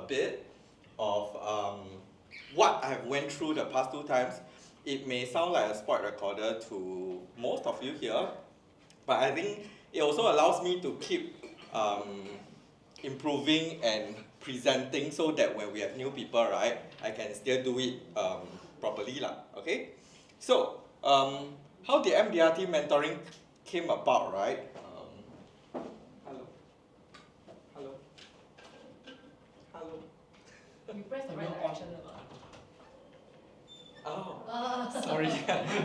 bit of what I have went through the past 2 times. It may sound like a sport recorder to most of you here, but I think it also allows me to keep improving and presenting so that when we have new people, right, I can still do it properly lah. Okay, so how the MDRT mentoring came about, right? Hello, hello, hello. You press the right direction. Oh, sorry,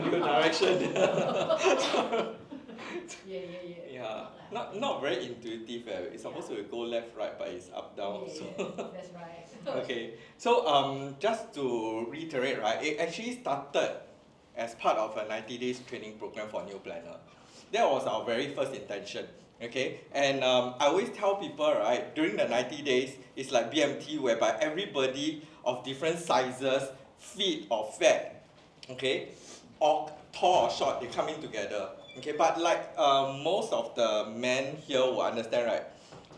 new direction. Yeah, not very intuitive. It's supposed to go left, right, but it's up, down. Yeah, so. that's right. Okay, so just to reiterate, right, it actually started as part of a 90 days training program for new planner. That was our very first intention. Okay, and I always tell people, right, during the 90 days, it's like BMT, whereby everybody of different sizes, fit or fat, okay, or tall or short, they come in together. Okay, but like most of the men here will understand, right,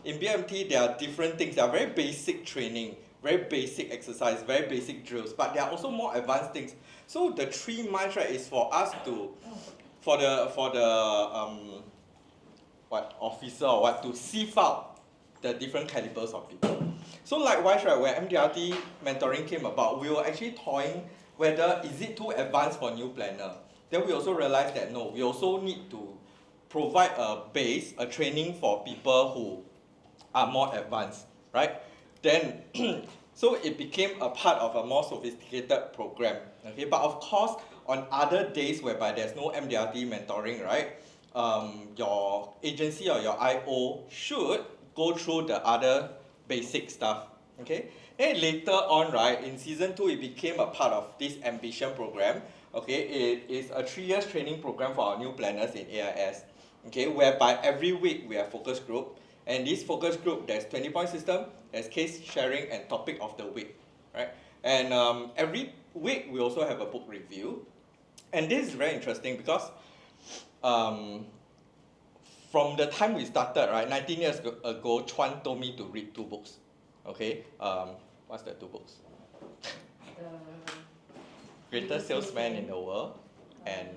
in BMT there are different things. There are very basic training, very basic exercise, very basic drills, but there are also more advanced things. So the 3 months, right, is for us to, for the what officer or what, to sieve out the different calibers of people. So likewise, right, when MDRT mentoring came about, we were actually toying whether is it too advanced for new planner. Then we also realized that no, we also need to provide a base, a training for people who are more advanced, right? Then, so it became a part of a more sophisticated program, okay? But of course, on other days whereby there's no MDRT mentoring, right? Your agency or your IO should go through the other basic stuff, okay? Then later on, right, in season 2, it became a part of this ambition program, okay? It is a 3 years training program for our new planners in AiS, okay? Whereby every week we have focus group, and this focus group, there's 20-point system, there's case sharing and topic of the week, right? And every week we also have a book review, and this is very interesting because from the time we started, right, 19 years ago, Chuan told me to read 2 books. Okay, what's the 2 books? The Greatest Salesman in the World and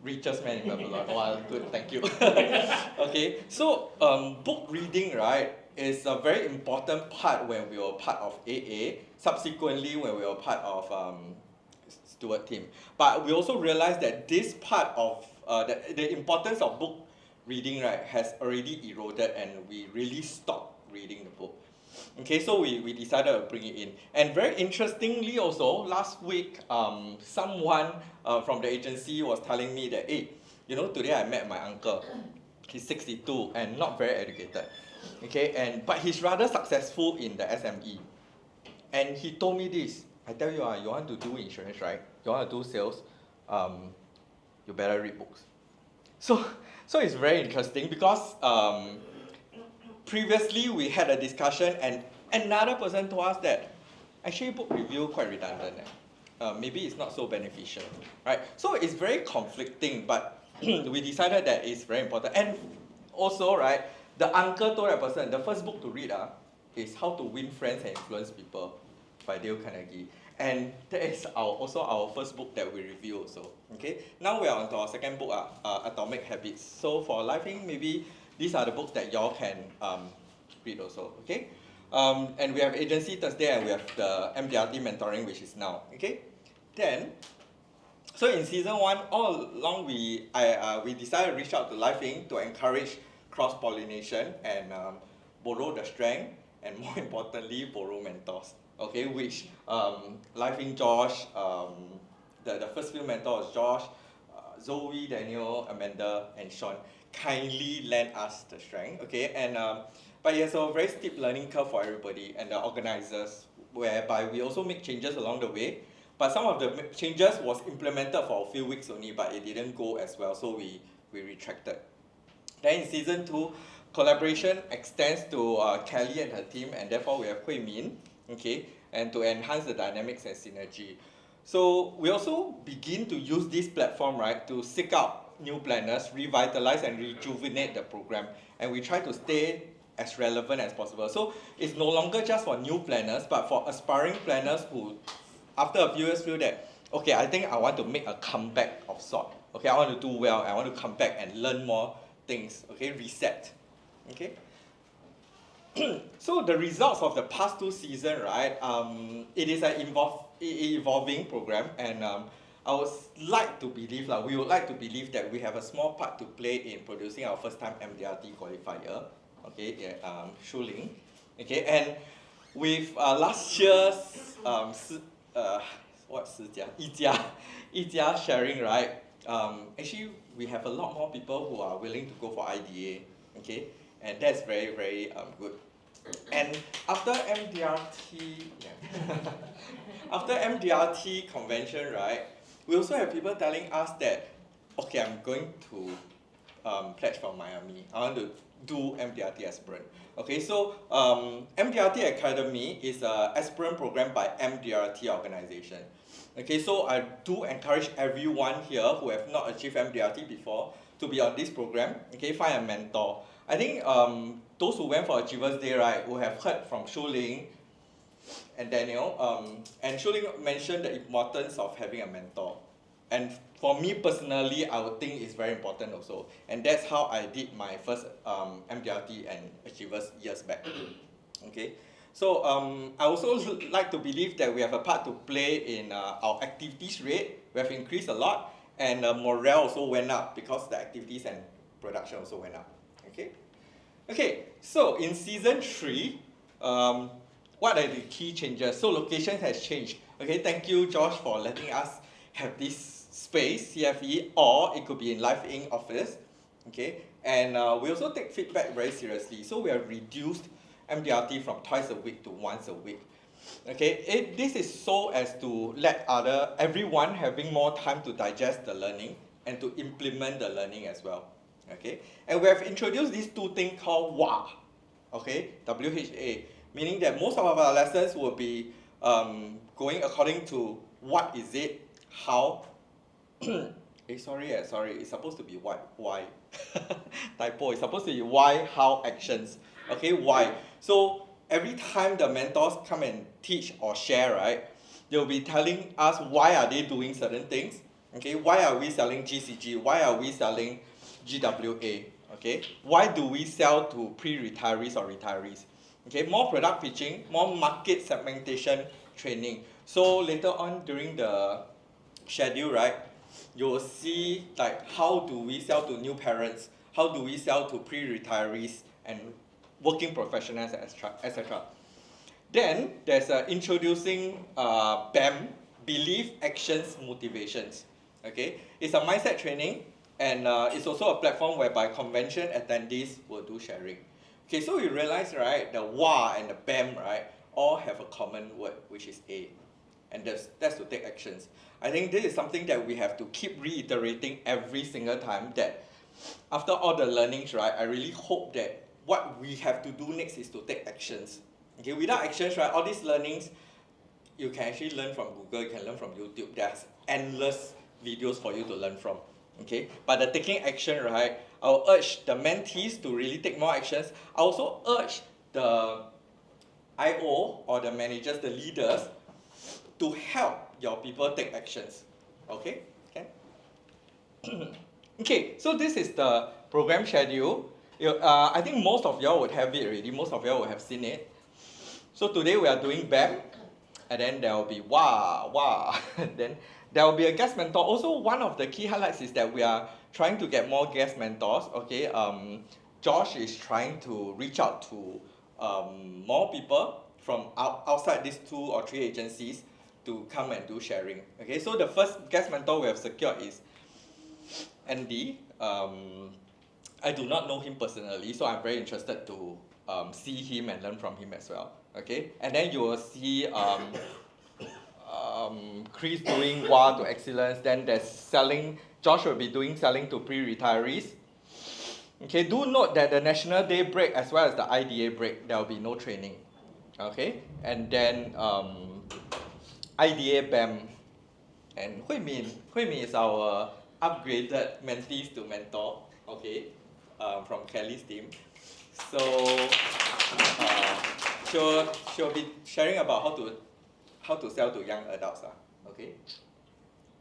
Richest Man in Babylon. Oh, good, thank you. Okay, so book reading, right, is a very important part when we were part of AA, subsequently when we were part of Stewart team. But we also realized that this part of the importance of book reading, right, has already eroded, and we really stopped reading the book. Okay, so we decided to bring it in. And very interestingly also, last week, someone from the agency was telling me that, hey, you know, today I met my uncle. He's 62 and not very educated. Okay, but he's rather successful in the SME. And he told me this, I tell you, you want to do insurance, right? You want to do sales, you better read books. So it's very interesting because previously we had a discussion and another person told us that actually book review quite redundant. Maybe it's not so beneficial, right? So it's very conflicting, but we decided that it's very important. And also, right, the uncle told that person, the first book to read is How to Win Friends and Influence People by Dale Carnegie. And that is also our first book that we review also. Okay, now we are on to our second book, Atomic Habits. So for Lifing, maybe these are the books that y'all can read also. Okay, and we have Agency Thursday and we have the MDRT mentoring, which is now. Okay, then so in season 1, all along we decided to reach out to Lifing to encourage cross pollination and borrow the strength, and more importantly, borrow mentors. Okay, which Lifing Josh, the first few mentors, Josh, Zoe, Daniel, Amanda, and Sean, kindly lend us the strength. Okay, and but it's a very steep learning curve for everybody and the organizers, whereby we also make changes along the way. But some of the changes was implemented for a few weeks only, but it didn't go as well, so we retracted. Then in season 2, collaboration extends to Kelly and her team, and therefore we have Hui Min, okay, and to enhance the dynamics and synergy. So we also begin to use this platform, right, to seek out new planners, revitalize and rejuvenate the program, and we try to stay as relevant as possible. So it's no longer just for new planners, but for aspiring planners who, after a few years, feel that, okay, I think I want to make a comeback of sort. Okay, I want to do well, I want to come back and learn more things, okay, reset. Okay. So the results of the past 2 seasons, right, it is an evolving program, and I would like to believe, we would like to believe that we have a small part to play in producing our first time MDRT qualifier, okay, Shuling, okay, and with last year's Yijia sharing, right, actually we have a lot more people who are willing to go for IDA, okay, and that's very, very good. And after MDRT, after MDRT convention, right, we also have people telling us that, okay, I'm going to pledge for Miami. I want to do MDRT aspirant. Okay, so MDRT Academy is an aspirant program by MDRT organization. Okay, so I do encourage everyone here who have not achieved MDRT before to be on this program. Okay, find a mentor. I think those who went for Achievers Day, right, who have heard from Shuling and Daniel, and Shuling mentioned the importance of having a mentor. And for me personally, I would think it's very important also. And that's how I did my first MDRT and Achievers years back. Okay, so I also like to believe that we have a part to play in our activities rate. We have increased a lot, and morale also went up because the activities and production also went up. Okay, okay. So in season 3, what are the key changes? So location has changed. Okay, thank you, Josh, for letting us have this space, CFE, or it could be in Live Inc. office. Okay, and we also take feedback very seriously. So we have reduced MDRT from twice a week to once a week. Okay, this is so as to let everyone having more time to digest the learning and to implement the learning as well. Okay, and we have introduced these 2 things called WHA. Okay, WHA, meaning that most of our lessons will be going according to what is it, how. Sorry, it's supposed to be what, why. Typo, it's supposed to be why, how, actions. Okay, why. So every time the mentors come and teach or share, right, they'll be telling us why are they doing certain things. Okay, why are we selling GCG? Why are we selling GWA? Okay, why do we sell to pre-retirees or retirees? Okay, more product pitching, more market segmentation training. So later on during the schedule, right, you will see like how do we sell to new parents, how do we sell to pre-retirees and working professionals, etc. Then there's introducing BAM, Belief, Actions, Motivations. Okay, it's a mindset training, and it's also a platform whereby convention attendees will do sharing. Okay, so you realize, right, the WA and the BAM, right, all have a common word, which is A, and that's to take actions. I think this is something that we have to keep reiterating every single time, that after all the learnings, right, I really hope that what we have to do next is to take actions. Okay, without actions, right, all these learnings, you can actually learn from Google, you can learn from YouTube. There's endless videos for you to learn from. Okay, but the taking action, right, I'll urge the mentees to really take more actions. I also urge the IO or the managers, the leaders, to help your people take actions. Okay? Okay, so this is the program schedule. I think most of y'all would have it already. Most of y'all would have seen it. So today we are doing BAM, and then there will be WA, then there will be a guest mentor. Also, one of the key highlights is that we are trying to get more guest mentors. Okay, Josh is trying to reach out to more people from outside these 2 or 3 agencies to come and do sharing. Okay, so the first guest mentor we have secured is Andy. I do not know him personally, so I'm very interested to see him and learn from him as well. Okay, and then you will see Chris doing WA to excellence. Then there's selling. Josh will be doing selling to pre-retirees. Okay, do note that the National Day break as well as the IDA break, there will be no training. Okay, and then IDA BAM, and Hui Min is our upgraded mentees to mentor. Okay, from Kelly's team. So she'll be sharing about how to sell to young adults. Okay.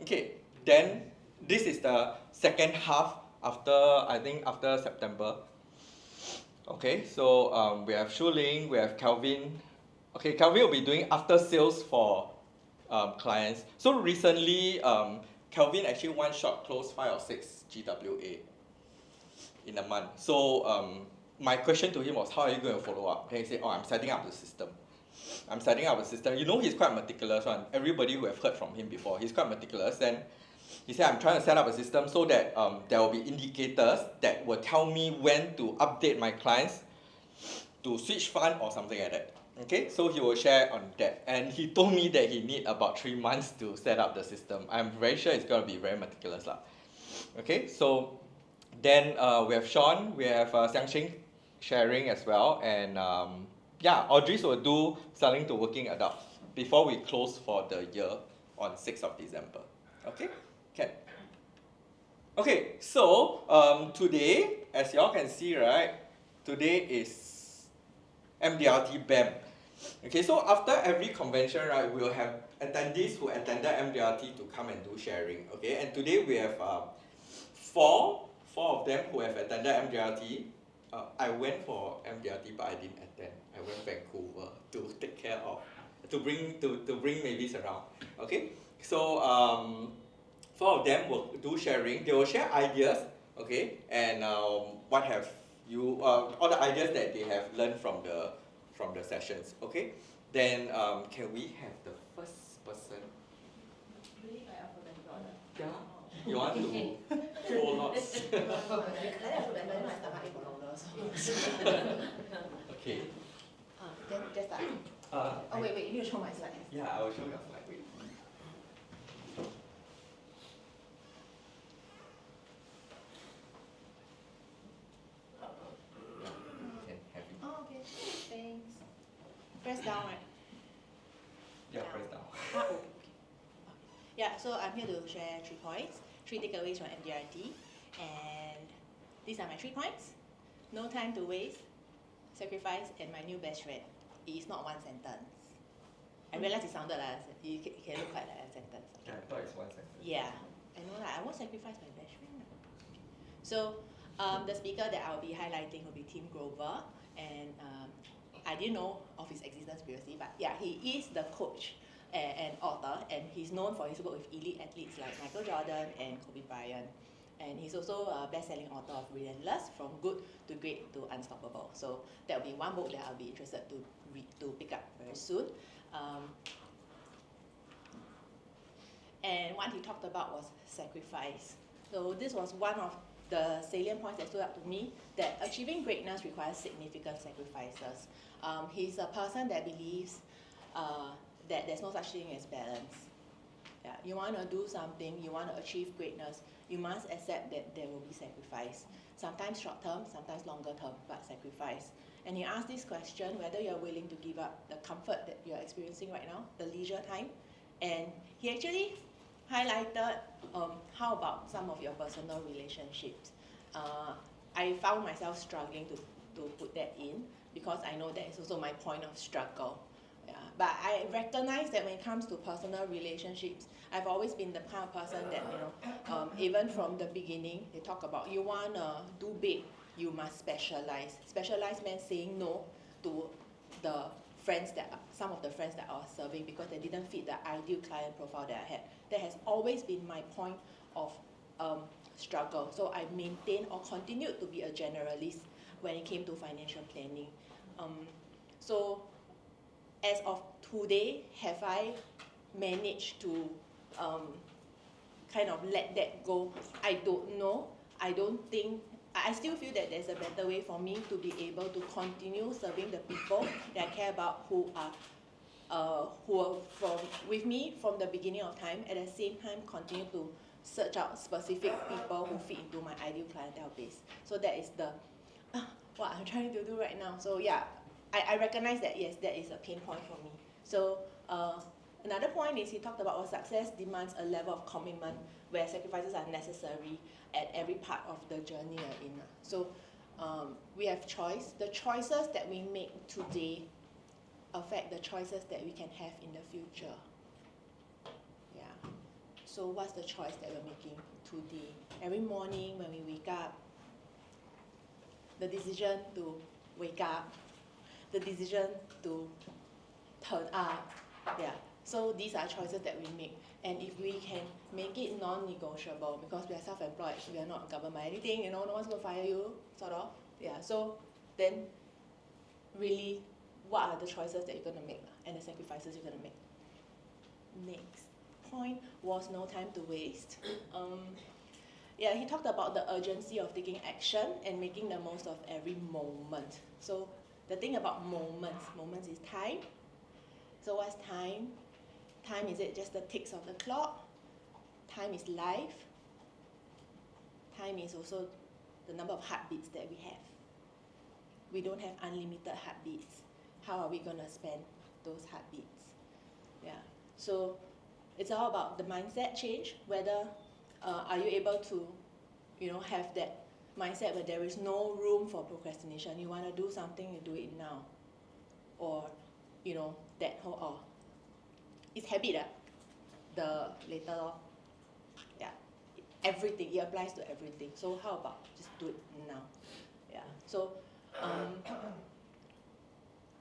Okay. Then this is the second half after September. Okay, so we have Shu Ling, we have Kelvin. Okay, Kelvin will be doing after sales for clients. So recently, Kelvin actually one shot closed 5 or 6 GWA in a month. So my question to him was, how are you going to follow up? And he said, oh, I'm setting up the system. I'm setting up a system. You know, he's quite meticulous one. Everybody who have heard from him before, he's quite meticulous. And he said, I'm trying to set up a system so that there will be indicators that will tell me when to update my clients to switch fund or something like that. Okay, so he will share on that. And he told me that he need about 3 months to set up the system. I'm very sure it's going to be very meticulous. Okay, so then we have Sean, we have Xiangxing sharing as well. And yeah, Audris will do selling to working adults before we close for the year on 6th of December. Okay, can. Okay, so today, as y'all can see, right, today is MDRT BAM. Okay, so after every convention, right, we'll have attendees who attended MDRT to come and do sharing. Okay, and today we have four of them who have attended MDRT. I went for MDRT, but I didn't attend. I went Vancouver to take care of, to bring maybes around. Okay, so 4 of them will do sharing. They will share ideas, okay, and what have you, all the ideas that they have learned from the sessions, okay. Then can we have the first person? Really by alphabetical order? Yeah. You want to hold lots? Okay. Then just start. Oh wait, you need to show my slide. Yeah, I will show you a slide. Wait. Can have it. Oh, okay. Thanks. Press down, right? Yeah, press down. Ah, oh, okay. Yeah, so I'm here to share 3 points, 3 takeaways from MDRT, and these are my 3 points. No time to waste, sacrifice, and my new best friend. It is not one sentence. I realized it sounded like it can look quite like a sentence. Yeah, I thought it's 1 second. Yeah, I know that. I won't sacrifice my best friend. So the speaker that I'll be highlighting will be Tim Grover, and I didn't know of his existence previously, but yeah, he is the coach and author, and he's known for his work with elite athletes like Michael Jordan and Kobe Bryant. And he's also a best-selling author of Relentless, From Good to Great to Unstoppable. So that will be one book that I'll be interested to read, to pick up very soon. And what he talked about was sacrifice. So this was one of the salient points that stood out to me, that achieving greatness requires significant sacrifices. He's a person that believes that there's no such thing as balance. Yeah, you want to do something, you want to achieve greatness, you must accept that there will be sacrifice. Sometimes short term, sometimes longer term, but sacrifice. And he asked this question, whether you're willing to give up the comfort that you're experiencing right now, the leisure time. And he actually highlighted how about some of your personal relationships. I found myself struggling to put that in, because I know that is also my point of struggle. Yeah, but I recognize that when it comes to personal relationships, I've always been the kind of person that, even from the beginning, they talk about, you want to do big, you must specialize. Specialize meant saying no to the friends some of the friends that I was serving because they didn't fit the ideal client profile that I had. That has always been my point of struggle. So I maintained or continued to be a generalist when it came to financial planning. So as of today, have I managed to kind of let that go? I don't know. I still feel that there's a better way for me to be able to continue serving the people that I care about, who are with me from the beginning of time. At the same time, continue to search out specific people who fit into my ideal clientele base. So that is what I'm trying to do right now. So yeah, I recognize that, yes, that is a pain point for me. So another point is he talked about success demands a level of commitment where sacrifices are necessary at every part of the journey you're in. So we have choice. The choices that we make today affect the choices that we can have in the future. Yeah. So what's the choice that we're making today? Every morning when we wake up, the decision to wake up, the decision to turn up. Yeah. So these are choices that we make. And if we can make it non-negotiable, because we are self-employed, we are not governed by anything, no one's going to fire you, sort of. Yeah. So then really, what are the choices that you're going to make and the sacrifices you're going to make? Next point was no time to waste. Yeah, he talked about the urgency of taking action and making the most of every moment. So the thing about moments is time. So what's time? Time, is it just the ticks of the clock? Time is life. Time is also the number of heartbeats that we have. We don't have unlimited heartbeats. How are we going to spend those heartbeats? Yeah. So it's all about the mindset change, whether are you able to, have that mindset where there is no room for procrastination. You want to do something, you do it now. Or, that whole, it's habit, the later, yeah, everything, it applies to everything. So how about just do it now? Yeah. So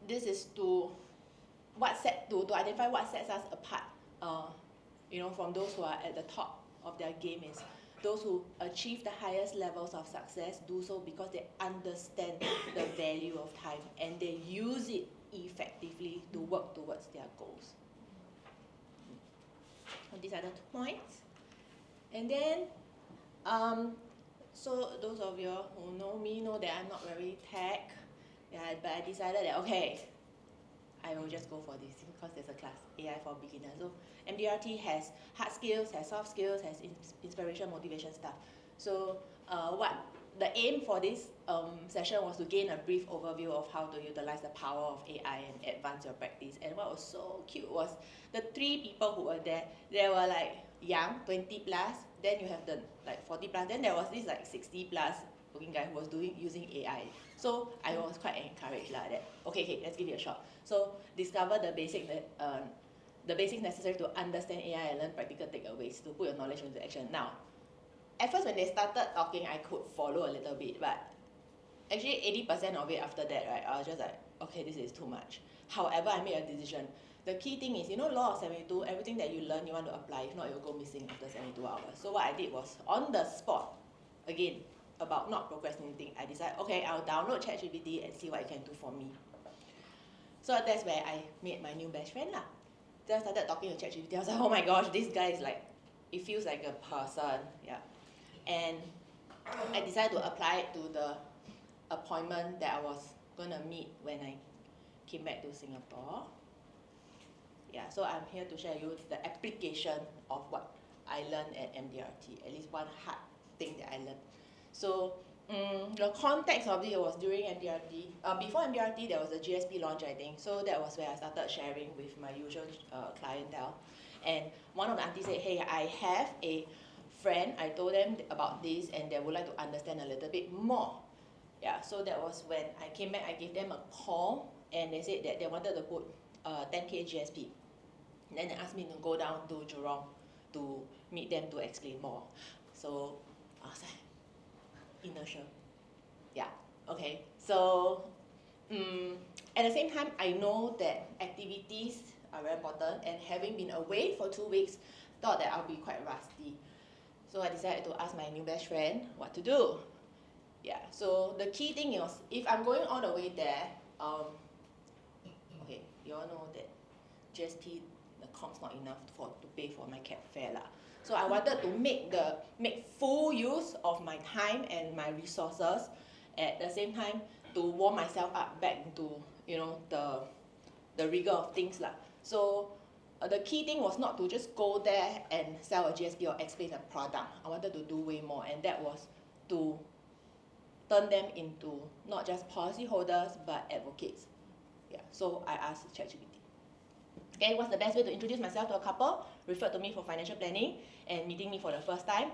this is to identify what sets us apart, from those who are at the top of their game. Is those who achieve the highest levels of success do so because they understand the value of time and they use it effectively to work towards their goals. These are the 2 points. And then, so those of you who know me know that I'm not very tech, but I decided that, okay, I will just go for this because there's a class, AI for beginners. So MDRT has hard skills, has soft skills, has inspiration, motivation stuff. So what the aim for this session was to gain a brief overview of how to utilize the power of AI and advance your practice. And what was so cute was the 3 people who were there. They were like young, 20 plus. Then you have the 40 plus. Then there was this 60 plus looking guy who was using AI. So I was quite encouraged that okay, let's give it a shot. So discover the basics necessary to understand AI and learn practical takeaways to put your knowledge into action. Now, at first when they started talking, I could follow a little bit, but actually 80% of it after that, right, I was just like, okay, this is too much. However, I made a decision. The key thing is, law of 72, everything that you learn, you want to apply. If not, you'll go missing after 72 hours. So what I did was, on the spot, again, about not procrastinating, I decided, okay, I'll download ChatGPT and see what it can do for me. So that's where I made my new best friend. Then I started talking to ChatGPT. I was like, oh my gosh, this guy is it feels like a person. Yeah. And I decided to apply it to the appointment that I was going to meet when I came back to Singapore. Yeah, so I'm here to share with you the application of what I learned at MDRT, at least one hard thing that I learned. So the context of it was during MDRT. Before MDRT, there was a GSP launch, I think. So that was where I started sharing with my usual clientele. And one of the aunties said, hey, I have a friend. I told them about this and they would like to understand a little bit more. Yeah, so that was when I came back, I gave them a call and they said that they wanted to put 10K GSP. And then they asked me to go down to Jurong to meet them to explain more. So I was like, inertia. Yeah, okay. So at the same time, I know that activities are very important, and having been away for 2 weeks, thought that I'll be quite rusty. So I decided to ask my new best friend what to do. Yeah, so the key thing was, if I'm going all the way there, okay, you all know that GSP, the comp's not enough to pay for my cab fare lah. So I wanted to make full use of my time and my resources, at the same time to warm myself up back into the rigor of things lah. So the key thing was not to just go there and sell a GSP or explain a product. I wanted to do way more, and that was to turn them into not just policy holders but advocates. Yeah. So I asked ChatGPT, okay, what's the best way to introduce myself to a couple? Referred to me for financial planning and meeting me for the first time.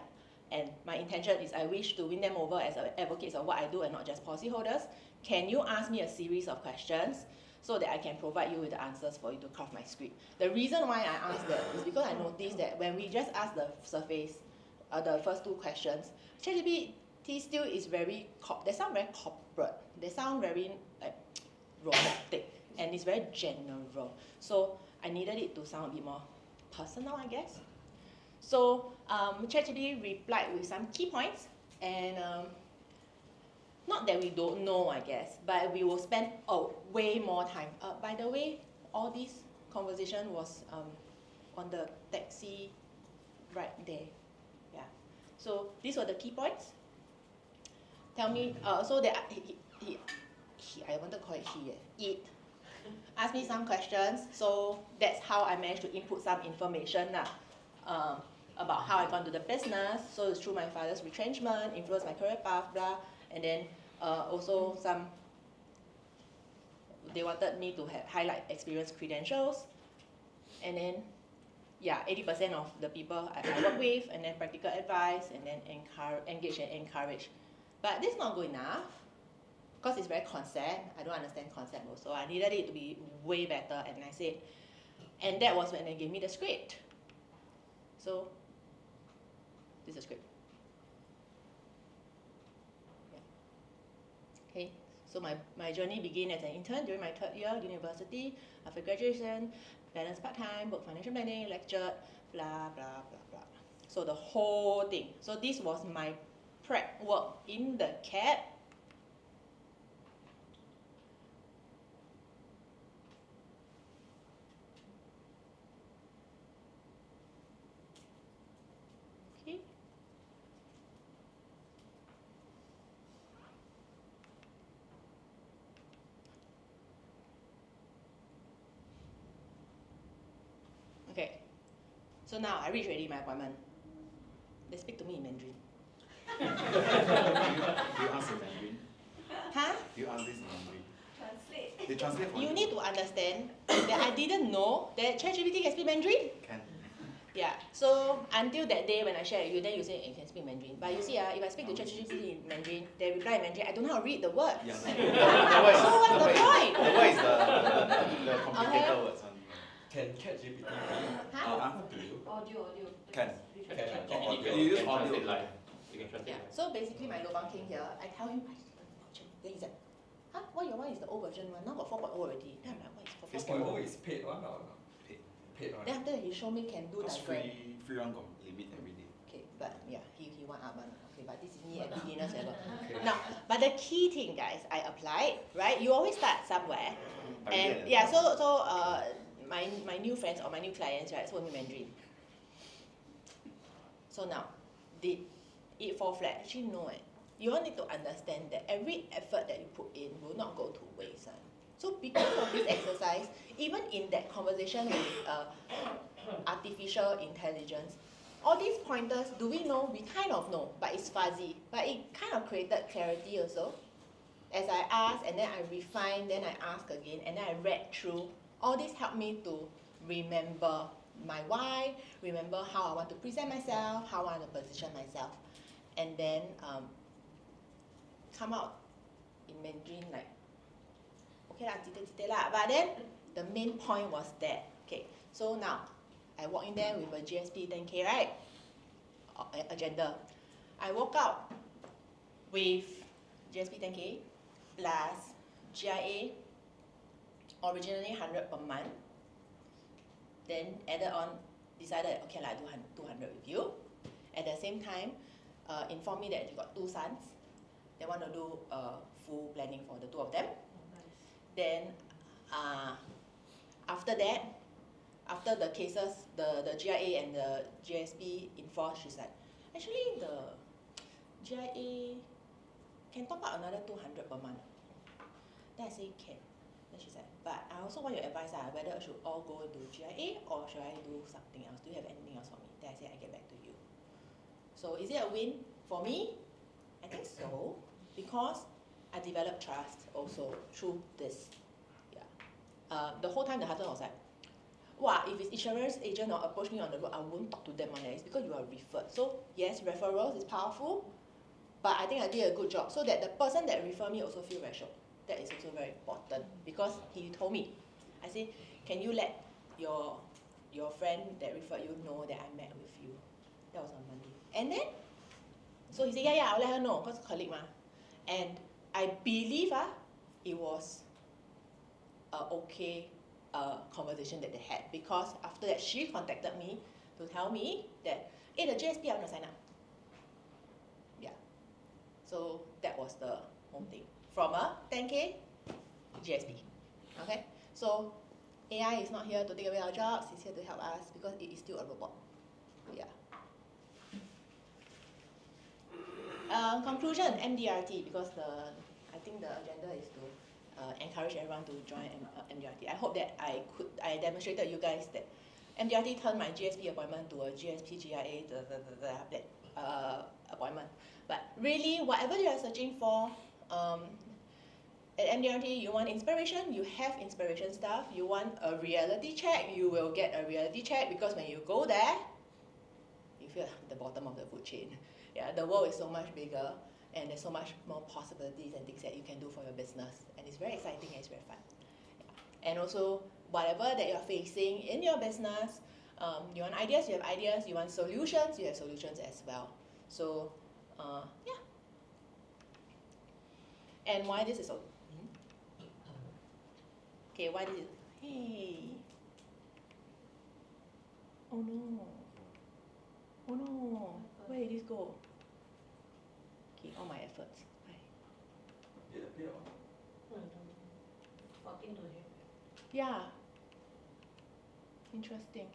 and my intention is I wish to win them over as advocates of what I do and not just policyholders. Can you ask me a series of questions so that I can provide you with the answers for you to craft my script? The reason why I asked that is because I noticed that when we just ask the surface, the first two questions, ChatGPT still is very, they sound very corporate, they sound very like robotic, and it's very general. So I needed it to sound a bit more personal, I guess. So ChatGPT replied with some key points, and not that we don't know, I guess, but we will spend way more time. By the way, all this conversation was on the taxi right there. Yeah. So these were the key points. Tell me, so that I wanted to call it it asked me some questions. So that's how I managed to input some information about how I got into the business. So it's through my father's retrenchment, influenced my career path, blah. And then also they wanted me to highlight experience credentials. And then, yeah, 80% of the people I work with, and then practical advice, and then engage and encourage. But this is not good enough, because it's very concept. I don't understand concept also. I needed it to be way better, and I said, and that was when they gave me the script. So, this is a script. Yeah. Okay, so my journey began as an intern during my 3rd year university. After graduation, balanced part-time, work financial planning, lectured, blah, blah, blah, blah. So the whole thing. So this was my prep work in the cab. Okay. Okay. So now I reached already my appointment. They speak to me in Mandarin. Do you ask in Mandarin? Huh? Do you ask this in Mandarin? Translate. They translate for You need to understand that I didn't know that ChatGPT can speak Mandarin. Can. Yeah, so until that day when I share with you, then you say you can speak Mandarin. But you see, if I speak to ChatGPT in Mandarin, they reply in Mandarin, I don't know how to read the words. Yeah. So what's the point? The word is the complicated Okay. words. Can ChatGPT Huh? up to you? Audio. Can. Can. You use audio. You can translate Yeah, so basically my lobang came here, I tell him, then he said, huh, why your one is the old version one? Now got 4.0 already. Then I'm like, what is 4.0? 4.0 is paid one or not? Paid one. Then after that he showed me can do Because diagram. free run got limit every day. Okay, but yeah, he want up one. Okay, but this is me at beginner's level. Okay. Now, but the key thing, guys, I applied, right? You always start somewhere. But And yeah, my new friends or my new clients, right, spoke me Mandarin. So now, did it fall flat? Actually, no. You all need to understand that every effort that you put in will not go to waste. So because of this exercise, even in that conversation with artificial intelligence, all these pointers, do we know? We kind of know, but it's fuzzy. But it kind of created clarity also. As I asked, and then I refined, then I asked again, and then I read through. All this helped me to remember my why, remember how I want to present myself, how I want to position myself, and then come out in Mandarin like, okay lah, but then the main point was that, okay, so now I walk in there with a GSP 10K, right? Agenda. I walk out with GSP 10K plus GIA, originally 100 per month, then added on, decided, okay, I do 200 with you. At the same time, informed me that you got 2 sons. They want to do full planning for the 2 of them. Then after that, after the cases, the GIA and the GSP enforced, she's like, actually the GIA can top up another 200 per month. Then I say can. Then she's like, but I also want your advice whether I should all go into GIA or should I do something else? Do you have anything else for me? Then I say I get back to you. So is it a win for me? I think so, because I developed trust also through this. Yeah. The whole time the husband was like, wow, if it's insurance agent or approach me on the road, I won't talk to them on it. It's because you are referred. So yes, referrals is powerful, but I think I did a good job so that the person that referred me also feel very sure. That is also very important because he told me, I said, can you let your friend that referred you know that I met with you? That was on Monday. And then, so he said, yeah, I'll let her know because colleague ma. And I believe it was a okay conversation that they had because after that she contacted me to tell me that, hey, the GSP I want to sign up. Yeah. So that was the whole thing. From a 10K GSP. Okay? So AI is not here to take away our jobs, it's here to help us because it is still a robot. Yeah. Conclusion, MDRT, because I think the agenda is to encourage everyone to join MDRT. I hope that I demonstrated you guys that MDRT turned my GSP appointment to a GSP GIA appointment. But really, whatever you are searching for, at MDRT, you want inspiration, you have inspiration stuff. You want a reality check, you will get a reality check because when you go there, you feel at the bottom of the food chain. Yeah, the world is so much bigger and there's so much more possibilities and things that you can do for your business. And it's very exciting and it's very fun. Yeah. And also, whatever that you're facing in your business, you want ideas, you have ideas. You want solutions, you have solutions as well. So, yeah. And why this is so... Okay, why did it? Hey. Oh no. Oh no. Where did this go? Okay, all my efforts. Did it appear? Talking to him. Yeah. Interesting.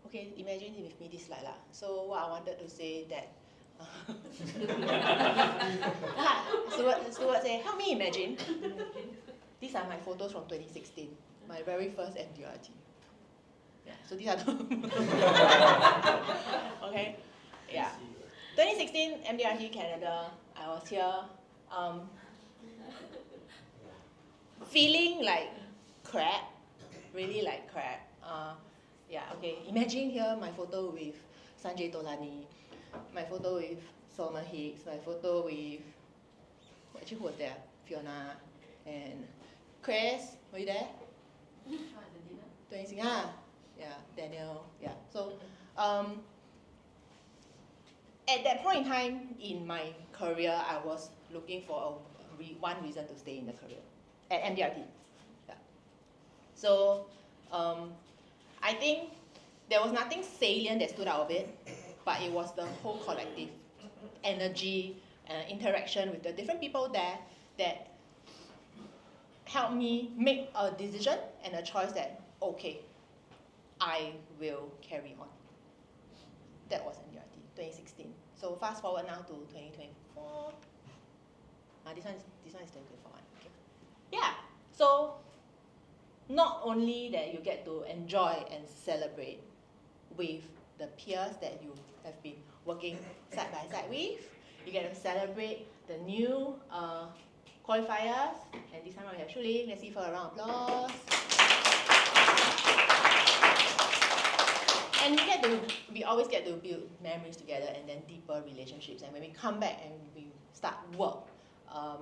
Okay, imagine with me this slide lah. So what I wanted to say that Stuart say, help me imagine. These are my photos from 2016, my very first MDRT. Yeah, so these are the okay, yeah. 2016 MDRT Canada, I was here, feeling like crap, really like crap. Yeah, okay, imagine here my photo with Sanjay Tolani, my photo with Solomon Hicks, my photo with, actually who was there? Fiona and Chris, were you there? At the dinner? 2016, yeah, Daniel, yeah. So, at that point in time in my career, I was looking for one reason to stay in the career at MDRT. Yeah. So, I think there was nothing salient that stood out of it, but it was the whole collective energy, interaction with the different people there that helped me make a decision and a choice that, okay, I will carry on. That was MDRT, 2016. So fast forward now to 2024. This one is 2024. Okay. Yeah. So not only that you get to enjoy and celebrate with the peers that you have been working side by side with, you get to celebrate the new qualifiers, and this time we have Shuli. Let's see for a round of applause. And we always get to build memories together and then deeper relationships. And when we come back and we start work,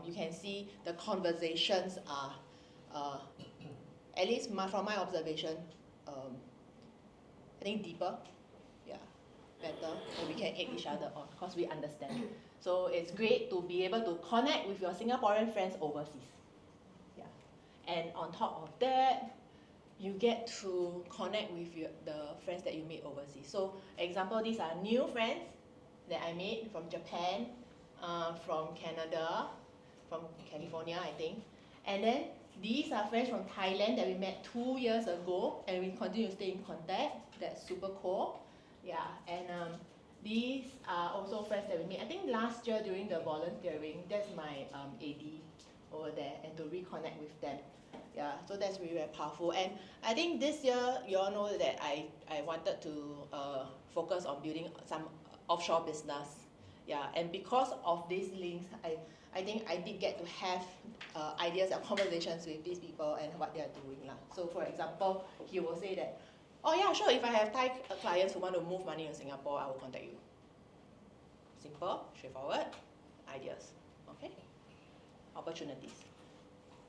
you can see the conversations are, at least from my observation, I think deeper, yeah, better, and we can egg each other on because we understand. So it's great to be able to connect with your Singaporean friends overseas. Yeah. And on top of that, you get to connect with the friends that you made overseas. So example, these are new friends that I made from Japan, from Canada, from California, I think. And then these are friends from Thailand that we met 2 years ago, and we continue to stay in contact. That's super cool. Yeah, and these are also friends that we met. I think last year during the volunteering, that's my AD over there, and to reconnect with them. Yeah, so that's really very powerful. And I think this year, you all know that I wanted to focus on building some offshore business. Yeah, and because of these links, I think I did get to have ideas and conversations with these people and what they are doing. So for example, he will say that, Oh yeah, sure. If I have Thai clients who want to move money in Singapore, I will contact you. Simple, straightforward, ideas. Okay? Opportunities.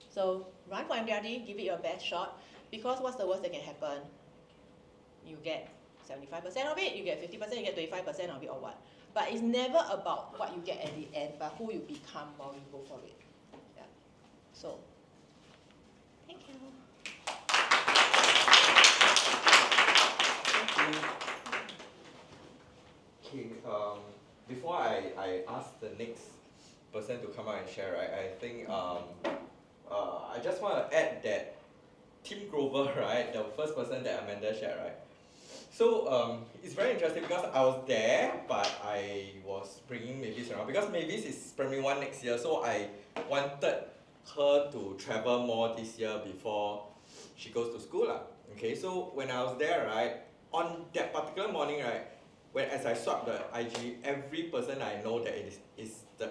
So run for MDRT, give it your best shot, because what's the worst that can happen? You get 75% of it, you get 50%, you get 25% of it, or what? But it's never about what you get at the end, but who you become while you go for it. Yeah. So, thank you. Okay, before I ask the next person to come out and share, right, I think I just want to add that Tim Grover, right, the first person that Amanda shared, right? So it's very interesting because I was there, but I was bringing Mavis around because Mavis is primary 1 next year, so I wanted her to travel more this year before she goes to school lah. Okay, so when I was there, right, on that particular morning, right, as I swiped the IG, every person I know that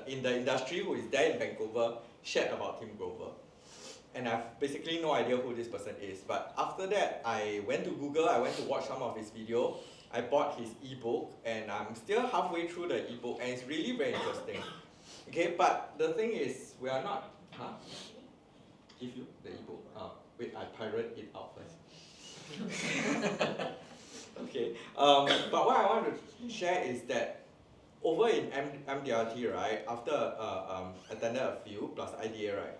in the industry who is there in Vancouver shared about Tim Grover. And I've basically no idea who this person is. But after that, I went to Google, I went to watch some of his video, I bought his ebook, and I'm still halfway through the ebook, and it's really very interesting. Okay, but the thing is, we are not, give you the ebook. Wait, I pirate it out first. Okay, but what I want to share is that over in MDRT, right, after attended a few plus IDA, right,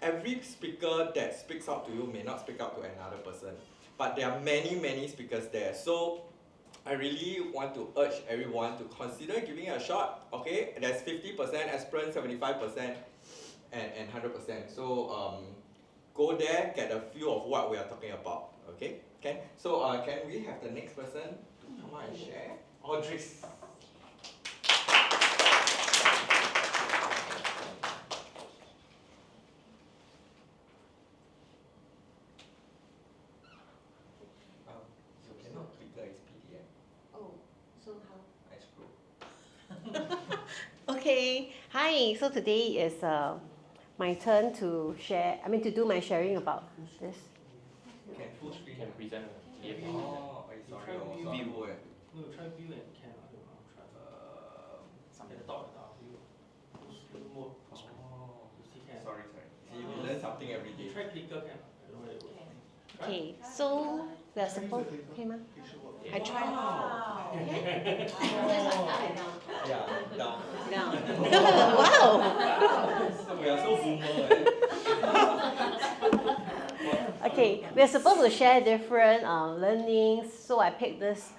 every speaker that speaks out to you may not speak out to another person, but there are many speakers there. So I really want to urge everyone to consider giving it a shot. Okay, there's 50% aspirant, 75%, and 100%. So go there, get a feel of what we are talking about. Okay, so can we have the next person to come out and share? Audris. Okay, hi. So today is my turn to share. To do my sharing about this. Can full screen? Can present. Oh, sorry. View. No, try view and can. I'll try. Something at the top view. Full screen mode. Oh, You see can. sorry. See, we learn something every day. Try clicker can. I don't know whether it works. Okay, so we are supposed. Okay, ma? I try. Yeah, down. Now. Wow. We are so boomer. Okay, we are supposed to share different learnings. So I picked this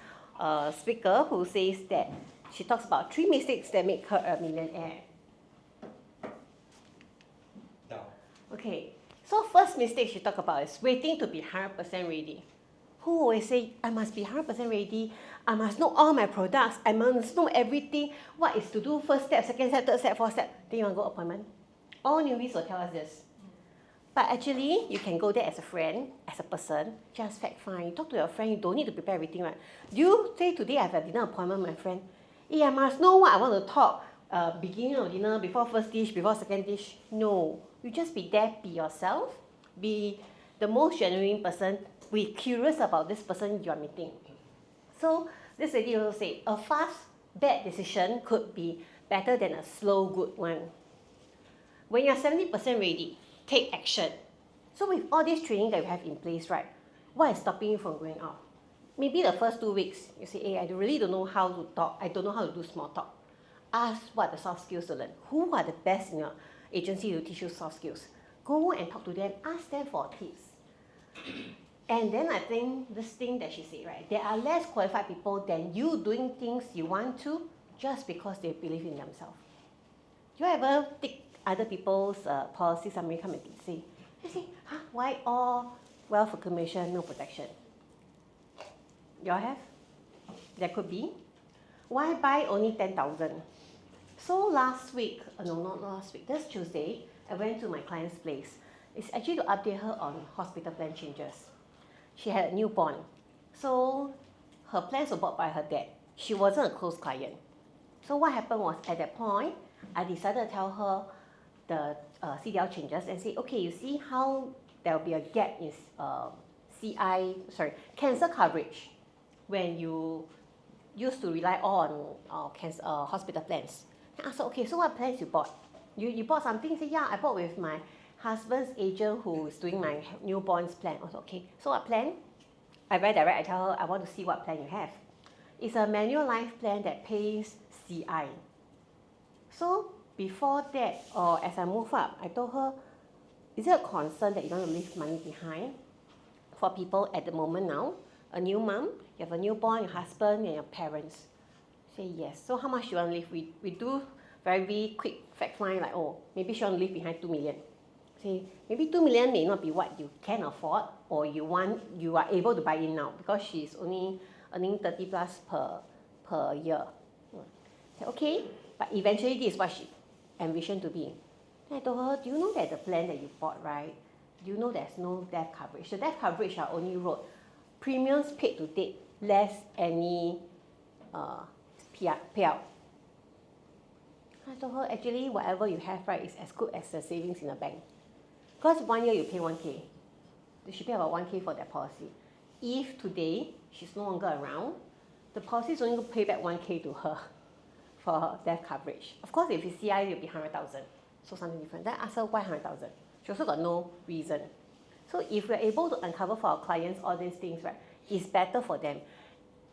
speaker who says that she talks about 3 mistakes that make her a millionaire. Down. Okay, so first mistake she talked about is waiting to be 100% ready. Who always say, I must be 100% ready, I must know all my products, I must know everything, what is to do, first step, second step, third step, fourth step, then you want to go appointment. All newbies will tell us this. But actually, you can go there as a friend, as a person, just fact find. You talk to your friend, you don't need to prepare everything, right? Do you say today I have a dinner appointment with my friend? I must know what I want to talk, beginning of dinner, before first dish, before second dish. No, you just be there, be yourself, be the most genuine person, be curious about this person you are meeting. So this lady also said, a fast, bad decision could be better than a slow, good one. When you're 70% ready, take action. So with all this training that you have in place, right, what is stopping you from going out? Maybe the first 2 weeks, you say, I really don't know how to talk, I don't know how to do small talk. Ask what the soft skills to learn. Who are the best in your agency to teach you soft skills? Go and talk to them, ask them for tips. And then I think this thing that she said, right, there are less qualified people than you doing things you want to just because they believe in themselves. Do you ever take other people's policy summary come and say, why all wealth accumulation, no protection? You all have? There could be. Why buy only 10,000? So last week, not last week, this Tuesday, I went to my client's place. It's actually to update her on hospital plan changes. She had a newborn. So her plans were bought by her dad. She wasn't a close client. So what happened was, at that point, I decided to tell her the CDL changes and say, okay, you see how there will be a gap in cancer coverage when you used to rely on cancer, hospital plans. I asked her, okay, so what plans you bought? You bought something? Say, yeah, I bought with my husband's agent who is doing my newborn's plan. I was okay, so what plan? I very direct, I tell her, I want to see what plan you have. It's a manual life plan that pays CI. So before that, or as I move up, I told her, is it a concern that you want to leave money behind for people at the moment now? A new mom, you have a newborn, your husband, and your parents. Say yes. So how much you want to leave? We do very quick fact find, like, oh, maybe she want to leave behind 2 million. Say, maybe 2 million may not be what you can afford or you are able to buy in now because she's only earning 30 plus per year. Say, okay, but eventually this is what she envisioned to be. Then I told her, do you know that the plan that you bought, right? Do you know there's no death coverage? The death coverage I only wrote premiums paid to date less any payout. I told her, actually, whatever you have, right, is as good as the savings in the bank. Because 1 year you pay 1K. She pay about 1K for that policy. If today she's no longer around, the policy is only going to pay back 1K to her for her death coverage. Of course, if it's CI, it will be 100,000. So something different. Then I asked her why 100,000. She also got no reason. So if we're able to uncover for our clients all these things, right, it's better for them.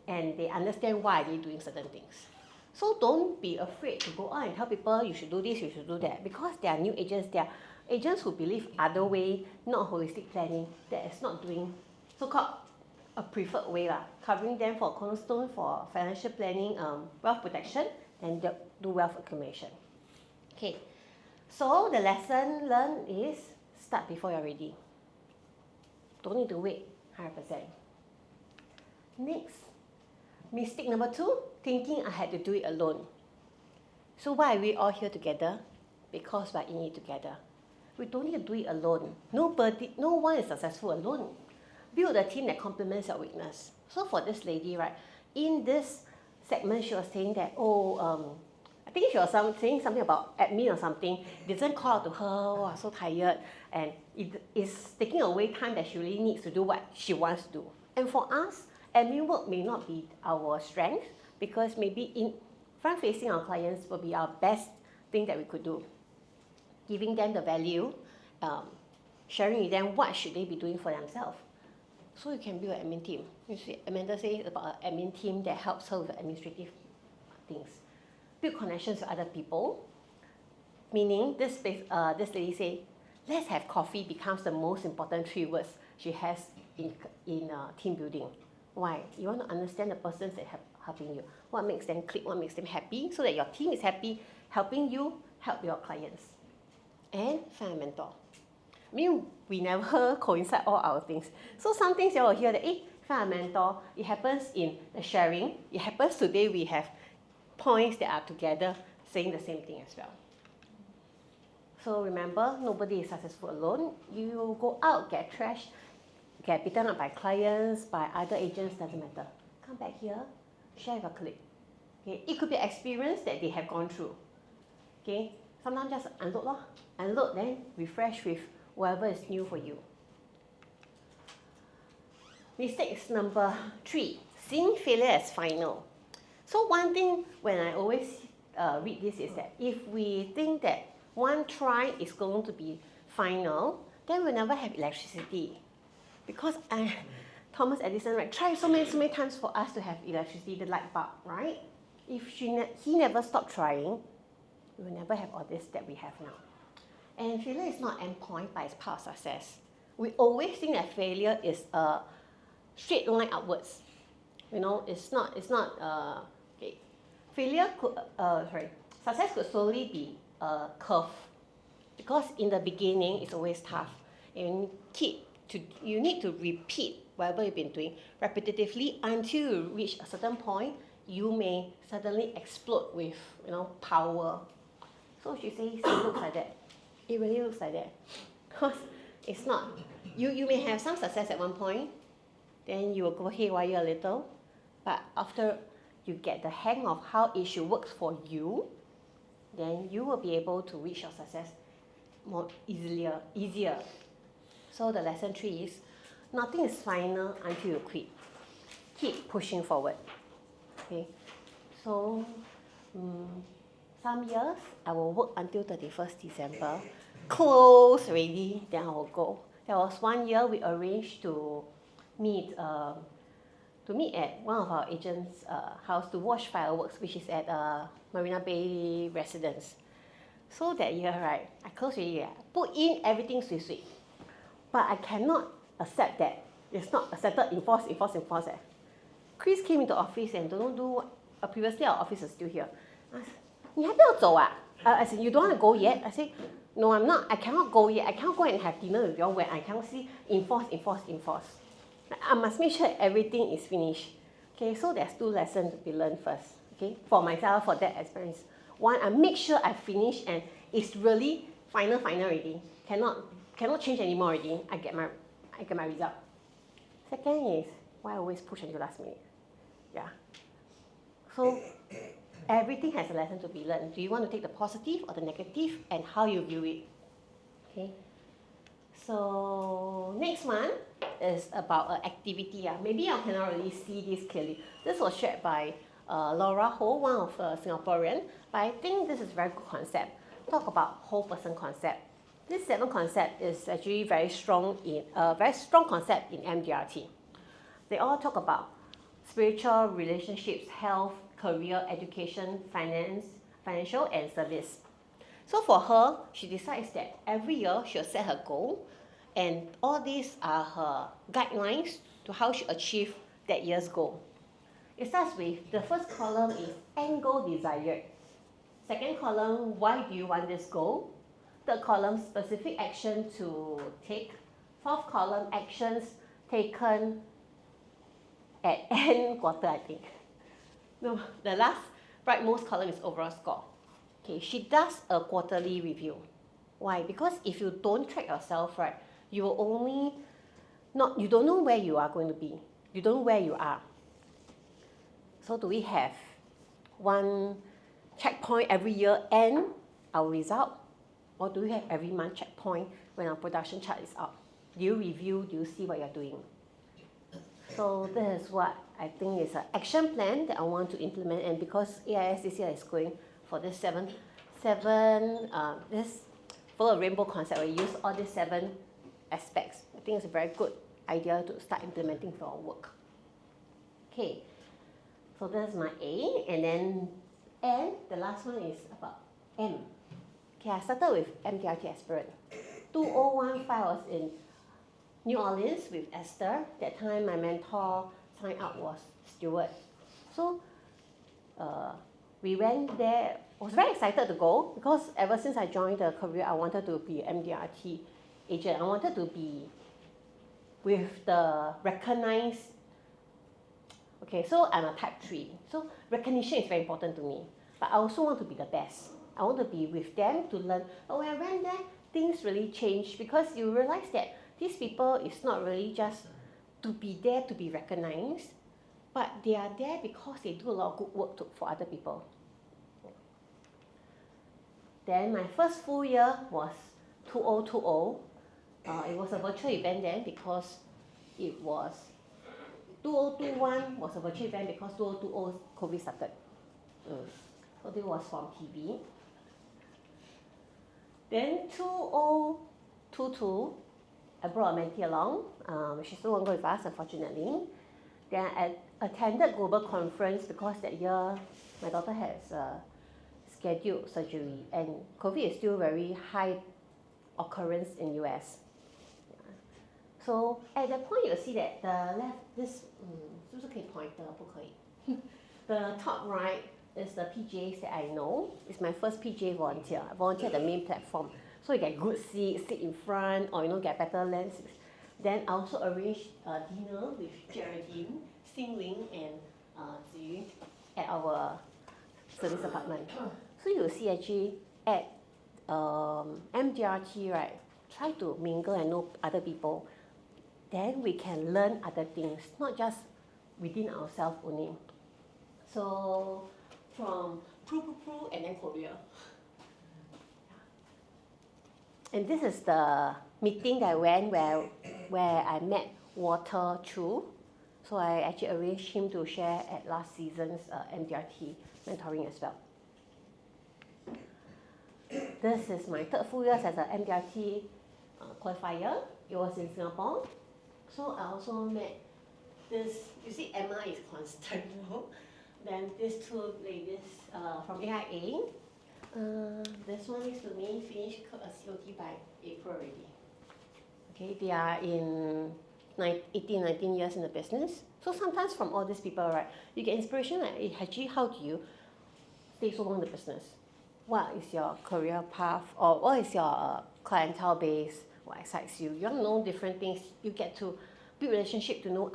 And they understand why they're doing certain things. So don't be afraid to go out and tell people you should do this, you should do that. Because they are new agents, they are agents who believe other way, not holistic planning, that is not doing so-called a preferred way, covering them for cornerstone for financial planning, wealth protection, and do wealth accumulation. Okay, so the lesson learned is start before you're ready. Don't need to wait 100%. Next, mistake number 2, thinking I had to do it alone. So why are we all here together? Because we're in it together. We don't need to do it alone. No one is successful alone. Build a team that complements your weakness. So for this lady, right, in this segment, she was saying that, I think she was saying something about admin or something. It didn't call out to her, oh, so tired. And it is taking away time that she really needs to do what she wants to do. And for us, admin work may not be our strength because maybe in front-facing our clients will be our best thing that we could do. Giving them the value, sharing with them what should they be doing for themselves. So you can build an admin team. You see, Amanda says about an admin team that helps her with administrative things. Build connections with other people, meaning this lady say, let's have coffee becomes the most important 3 words she has in team building. Why? You want to understand the persons that have helping you. What makes them click, what makes them happy, so that your team is happy, helping you help your clients. And find a mentor. I mean, we never coincide all our things. So some things you will hear that, find a mentor. It happens in the sharing. It happens today we have points that are together saying the same thing as well. So remember, nobody is successful alone. You go out, get trashed, get beaten up by clients, by other agents, doesn't matter. Come back here, share with a colleague. Okay? It could be experience that they have gone through. Okay? Sometimes just unload, then refresh with whatever is new for you. Mistakes number 3, seeing failure as final. So one thing when I always read this is that if we think that one try is going to be final, then we'll never have electricity. Because Thomas Edison, right, tried so many times for us to have electricity, the light bulb, right? If he never stopped trying, we will never have all this that we have now. And failure is not an endpoint, but it's part of success. We always think that failure is a straight line upwards. You know, it's not. Okay. Failure could, success could slowly be a curve, because in the beginning it's always tough. And you need to repeat whatever you've been doing repetitively until you reach a certain point. You may suddenly explode with power. So she says it looks like that. It really looks like that. Because it's not. You may have some success at one point, then you will go haywire a little, but after you get the hang of how it should work for you, then you will be able to reach your success more easier. So the lesson 3 is, Nothing is final until you quit. Keep pushing forward. Okay, so some years I will work until 31st December, close already, then I will go. There was one year we arranged to meet at one of our agents' house to watch fireworks, which is at Marina Bay Residence. So that year, right, I closed already. Put in everything sweet. But I cannot accept that it's not accepted, enforced. Chris came into office and don't know do what, previously our office is still here. I said, 你还不要走啊? I said, you don't want to go yet? I said, no, I'm not. I cannot go yet. I cannot go and have dinner with you all when I cannot see enforce. I must make sure everything is finished. Okay, so there's 2 lessons to be learned first. Okay, for myself, for that experience. One, I make sure I finish and it's really final already. Cannot change anymore already. I get my result. Second is why I always push until last minute. Yeah. So everything has a lesson to be learned. Do you want to take the positive or the negative and how you view it? Okay. So next one is about activity. Maybe I cannot really see this clearly. This was shared by Laura Ho, one of Singaporean, but I think this is a very good concept. Talk about whole person concept. This 7 concept is actually very strong concept in MDRT. They all talk about spiritual, relationships, health, career, education, financial, and service. So for her, she decides that every year she'll set her goal, and all these are her guidelines to how she achieve that year's goal. It starts with the first column is end goal desired. Second column, why do you want this goal? Third column, specific action to take. Fourth column, actions taken at end quarter, I think. No, the last rightmost column is overall score. Okay, she does a quarterly review. Why? Because if you don't track yourself, right, you will you don't know where you are going to be. You don't know where you are. So do we have one checkpoint every year and our result? Or do we have every month checkpoint when our production chart is out? Do you review? Do you see what you're doing? So this is what I think is an action plan that I want to implement, and because AiS this year is going for this this follow a rainbow concept, we use all these 7 aspects. I think it's a very good idea to start implementing for our work. Okay, so that's my A, and then N, the last one is about M. Okay, I started with MDRT aspirant. 2015 I was in New Orleans with Esther. That time my mentor signed up was Stuart. So we went there. I was very excited to go because ever since I joined the career, I wanted to be an MDRT agent. I wanted to be with the recognized. Okay, so I'm a type 3. So recognition is very important to me. But I also want to be the best. I want to be with them to learn. But when I went there, things really changed because you realize that these people is not really just to be there to be recognized, but they are there because they do a lot of good work for other people. Then my first full year was 2020. It was a virtual event then because it was 2021 was a virtual event because 2020 COVID started. So this was from TV. Then 2022, I brought a mentee along. She's no longer with us, unfortunately. Then I attended global conference because that year my daughter has scheduled surgery, and COVID is still very high occurrence in US. Yeah. So at that point, you'll see that the left, this, 是不是可以 pointer? 不可以. The top right is the PJs that I know. It's my first PJ volunteer. I volunteer at the main platform. So you get good seats, sit in front, or get better lenses. Then I also arranged a dinner with Geraldine, Xingling, and Ziyu at our service apartment. So you'll see actually at MDRT, right, try to mingle and know other people. Then we can learn other things, not just within ourselves only. So from Pru and then Korea. And this is the meeting that I went where I met water through. So I actually arranged him to share at last season's MDRT mentoring as well. This is my third full year as an MDRT qualifier. It was in Singapore. So I also met this, you see Emma is constant. Then these two ladies from AIA. This one next to me finished a COT by April already. Okay, they are in 18, 19 years in the business. So sometimes from all these people, right, you get inspiration like, hey, actually, how do you stay so long in the business? What is your career path, or what is your clientele base? What excites you? You want to know different things. You get to build relationship to know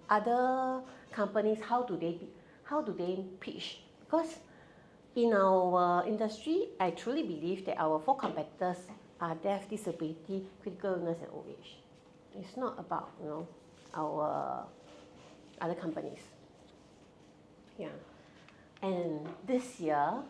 other companies. How do they pitch? Because in our industry, I truly believe that our 4 competitors are death, disability, critical illness, and old age. It's not about our other companies. Yeah, and this year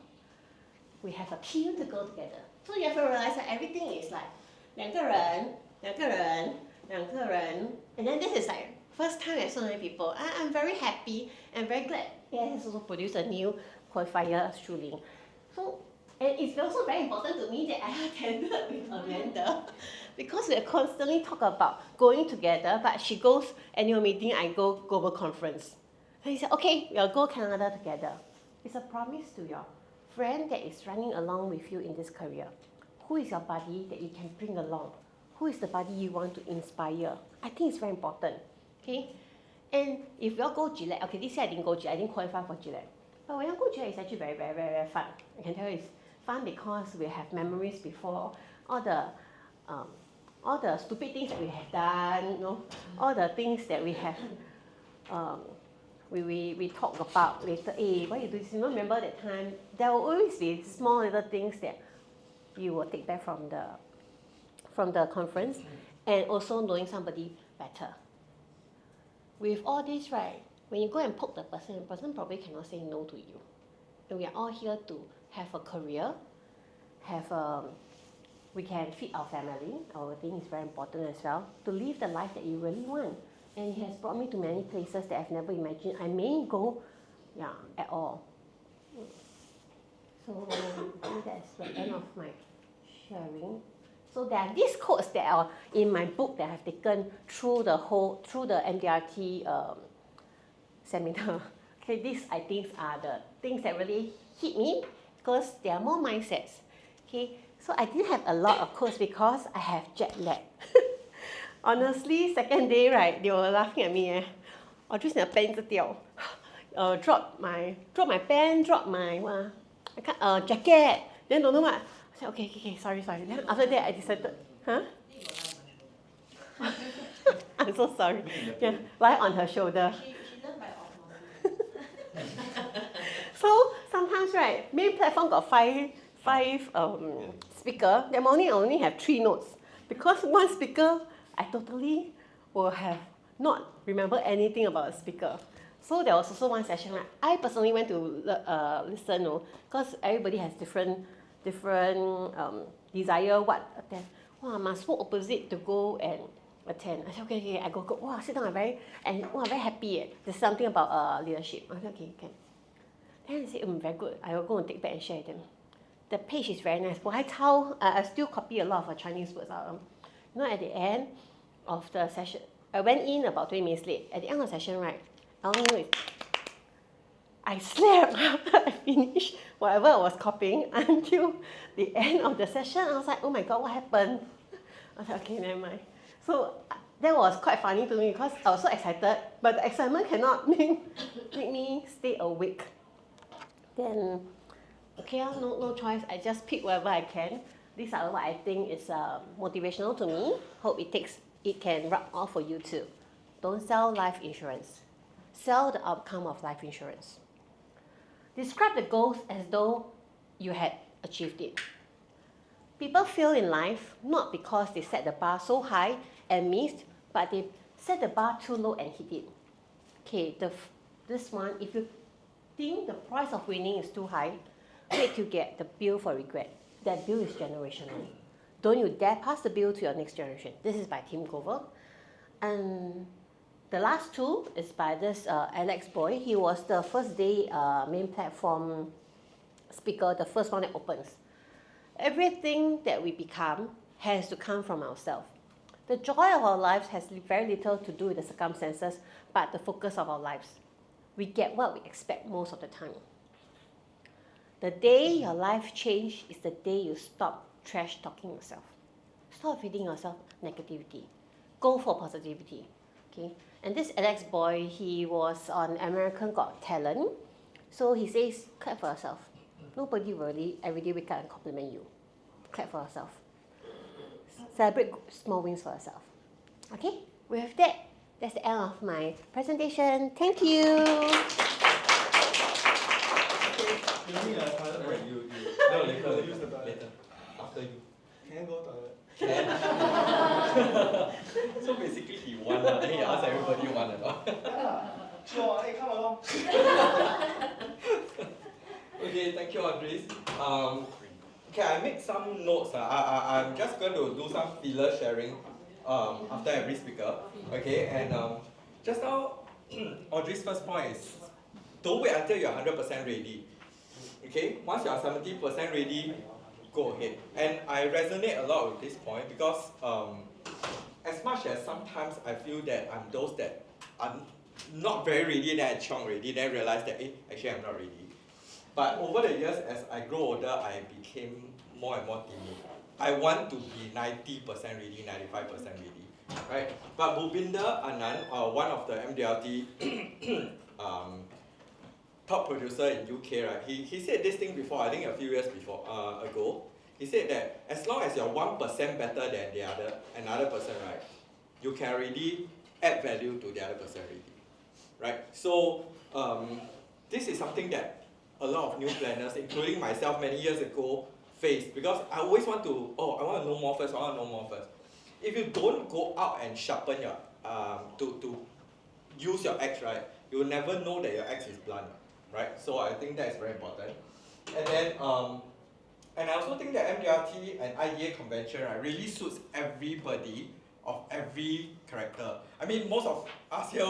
we have a queue to go together. So you have to realize that everything is like 2个人, 2个人, 2个人, and then this is like first time I have so many people. I'm very happy and very glad AiS has also produced a new qualifier Shuling. So, and it's also very important to me that I attended with Amanda because we constantly talk about going together, but she goes annual meeting, I go global conference. And he said, okay, we'll go Canada together. It's a promise to your friend that is running along with you in this career. Who is your buddy that you can bring along? Who is the buddy you want to inspire? I think it's very important. Okay? And if you all go Gillette, okay, this year I didn't go Gillette, I didn't qualify for Gillette. But when you go Gillette, it's actually very, very, very, very fun. I can tell you it's fun because we have memories before, all the stupid things that we have done, all the things that we have, we talk about later. Hey, why you do this? You remember that time? There will always be small little things that you will take back from the conference, and also knowing somebody better. With all this, right, when you go and poke the person probably cannot say no to you. And we are all here to have a career, we can feed our family. Our thing is very important as well, to live the life that you really want. And it has brought me to many places that I've never imagined I may go at all. So I think that's the end of my sharing. So there are these quotes that are in my book that I've taken through the MDRT seminar. Okay, these I think are the things that really hit me because they are more mindsets. Okay, so I didn't have a lot of quotes because I have jet lag. Honestly, second day, right, they were laughing at me. Audris 你的 pen 一直掉. Drop my pen, drop my jacket, then don't know what. I said, okay, sorry. Then after that, I decided, I'm so sorry. Yeah, lie on her shoulder. She learned by osmosis. So sometimes, right, main platform got five speaker. That morning I only have 3 notes because one speaker I totally will have not remember anything about the speaker. So there was also one session, right? I personally went to listen, because everybody has different desire what attend. Wow, must walk opposite to go and attend. I said, okay, I go. Wow, sit down, I'm very happy. There's something about leadership. I said, okay, can. Then I said, very good. I will go and take back and share with them. The page is very nice. I still copy a lot of Chinese words out. At the end of the session, I went in about 20 minutes late. At the end of the session, right, I only know I slept after I finished whatever I was copying until the end of the session. I was like, oh my God, what happened? I was like, okay, never mind. So that was quite funny to me because I was so excited, but the excitement cannot make me stay awake. Then, okay, no choice. I just pick whatever I can. These are what I think is motivational to me. Hope it can rub off for you too. Don't sell life insurance. Sell the outcome of life insurance. Describe the goals as though you had achieved it. People fail in life not because they set the bar so high and missed, but they set the bar too low and hit it. Okay, this one, if you think the price of winning is too high, wait till you get the bill for regret. That bill is generational. Don't you dare pass the bill to your next generation. This is by Tim Grover. And The last two is by this Alex boy. He was the first day main platform speaker, the first one that opens. Everything that we become has to come from ourselves. The joy of our lives has very little to do with the circumstances, but the focus of our lives. We get what we expect most of the time. The day your life changes is the day you stop trash talking yourself. Stop feeding yourself negativity. Go for positivity. Okay? And this Alex boy, he was on American Got Talent. So he says, clap for yourself. Nobody really every day wake up and compliment you. Clap for yourself. Celebrate small wins for yourself. Okay? With that, that's the end of my presentation. Thank you. You need a toilet break. No, later. Use the toilet. Later. After you. Can I go toilet? Can. So basically he won, then he asked everybody won or not. Sure, hey, come along. Okay, thank you, Audris. Okay, I made some notes. I'm just going to do some filler sharing after every speaker. Okay, and just now, Audris' first point is don't wait until you're 100% ready. Okay, once you're 70% ready, go ahead. And I resonate a lot with this point because as much as sometimes I feel that I'm those that are not very ready, then I chiong already, then realize that actually I'm not ready. But over the years, as I grow older, I became more and more timid. I want to be 90% ready, 95% ready, right? But Bhupinder Anand, one of the MDRT top producer in UK, right? He said this thing before, I think a few years ago. He said that as long as you're 1% better than another person, right, you can already add value to the other person already, right? So this is something that a lot of new planners, including myself many years ago, faced because I always want to, I want to know more first, I want to know more first. If you don't go out and sharpen your, to use your axe, right, you will never know that your axe is blunt, right? So I think that is very important. And then, and I also think that MDRT and IDA convention, right, really suits everybody of every character. I mean, most of us here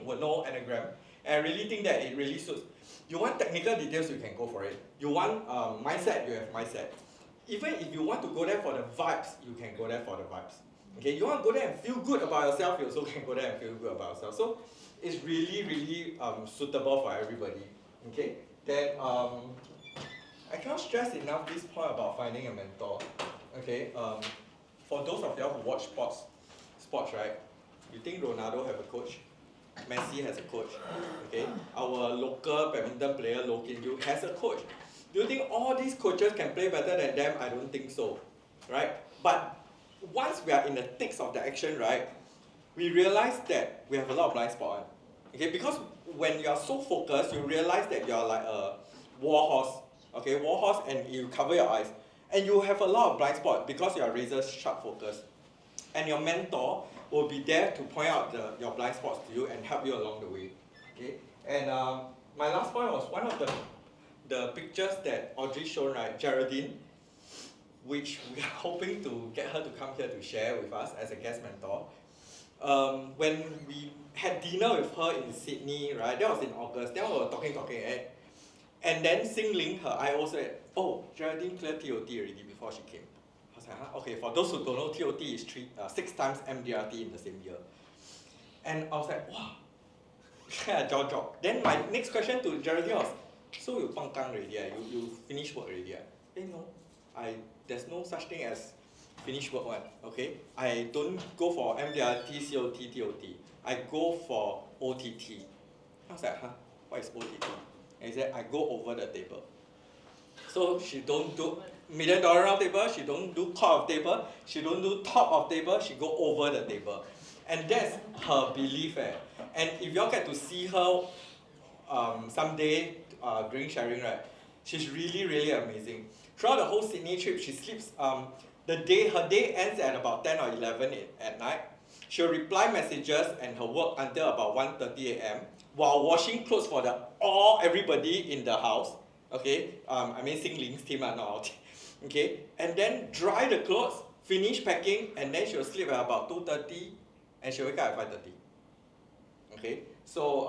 would know Enneagram, and I really think that it really suits. You want technical details, you can go for it. You want mindset, you have mindset. Even if you want to go there for the vibes, you can go there for the vibes. Okay, you want to go there and feel good about yourself, you also can go there and feel good about yourself. So it's really, really suitable for everybody. Okay, then I cannot stress enough this point about finding a mentor. Okay, for those of y'all who watch sports, right? You think Ronaldo have a coach? Messi has a coach. Okay, our local badminton player Loh Kin Yew has a coach. Do you think all these coaches can play better than them? I don't think so, right? But once we are in the thick of the action, right, we realize that we have a lot of blind spots. Okay, because when you are so focused, you realize that you are like a war horse. Okay, war horse, and you cover your eyes, and you have a lot of blind spots because you are razor sharp focused. And your mentor will be there to point out your blind spots to you and help you along the way. Okay, and my last point was one of the pictures that Audrey showed, right, Geraldine, which we are hoping to get her to come here to share with us as a guest mentor. When we had dinner with her in Sydney, right, that was in August, then we were talking, and then Xing Ling, her IO, said, oh, Geraldine cleared TOT already before she came. I was like, huh? Okay, for those who don't know, TOT is 6 times MDRT in the same year. And I was like, wow, jaw drop. Then my next question to Geraldine was, so you pang kang already, you finished work already? No, there's no such thing as finish work one, okay? I don't go for MDRT, COT, TOT. I go for OTT. I was like, huh? What is OTT? And he said, I go over the table. So she don't do $1 million round table, she don't do top of table, she don't do top of table, she go over the table. And that's her belief. And if y'all get to see her someday during sharing, right, she's really, really amazing. Throughout the whole Sydney trip, she sleeps, her day ends at about 10 or 11 at night. She'll reply messages and her work until about 1:30 a.m. while washing clothes for everybody in the house. Okay, I mean Xing Ling's team are not out. Okay, and then dry the clothes, finish packing, and then she'll sleep at about 2:30 and she'll wake up at 5:30. Okay, so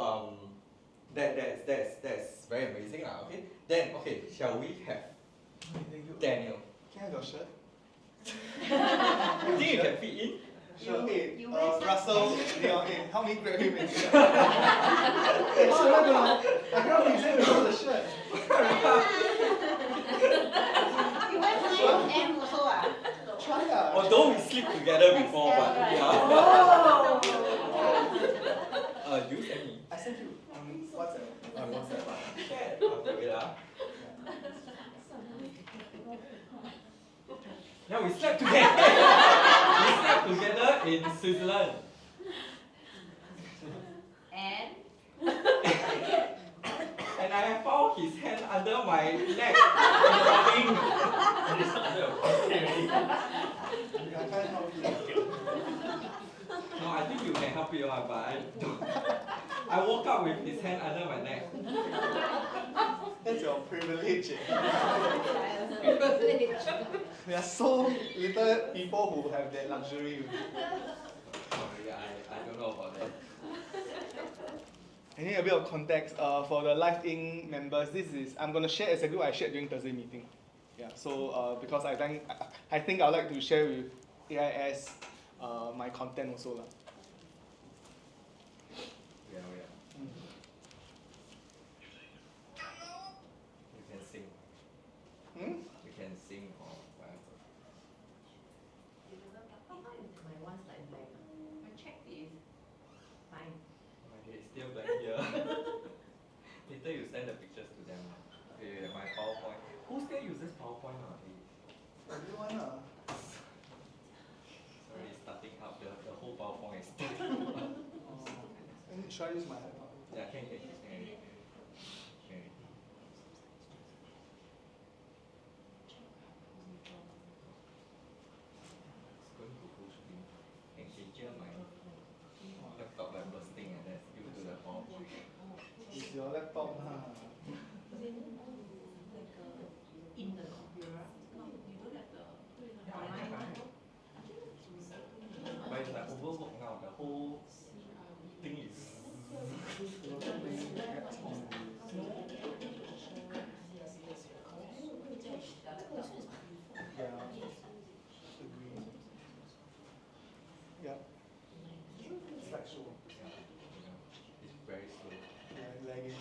that's very amazing lah. Okay, then okay, shall we have Daniel? Can I have your shirt? You think you can fit in? Sure. Hey, you wear some- Russell, Leon, hey, help me grab him in. Hey, how am I gonna? I cannot present without the shirt. You went for M also ah? Try lah. Although we sleep together before, but yeah. Oh. Do you send me? I sent you on WhatsApp. On WhatsApp. Share. Okay, wait ah. Yeah, we slept together. We slept together in Switzerland. And? And I have found his hand under my neck. Recording. I can't help you. No, I think you can help it out, but I don't. I woke up with his hand under my neck. That's your privilege. Privilege. There are so little people who have that luxury. Sorry, I don't know about that. I need a bit of context for the Live Inc. members. I'm going to share exactly what I shared during Thursday meeting. Yeah. So because I think I'd like to share with AiS my content also lah. Yeah. You can sing. You can sing or whatever. My one's like blank. I checked it. Fine. Okay, it's still blank here. Later you send the pictures to them. Okay, my PowerPoint. Who still uses PowerPoint nowadays? Everyone lah. Sorry, it's starting up. The whole PowerPoint is starting up. Should I use my laptop? Yeah, can. Okay. It's going to full screen. And picture my laptop like bursting and that's due to the PowerPoint. It's your laptop lah. In the computer. No, you don't have the online. But it's like overwork now. The whole thing is. Yeah. Slideshow. It's very slow. Yeah, lagging.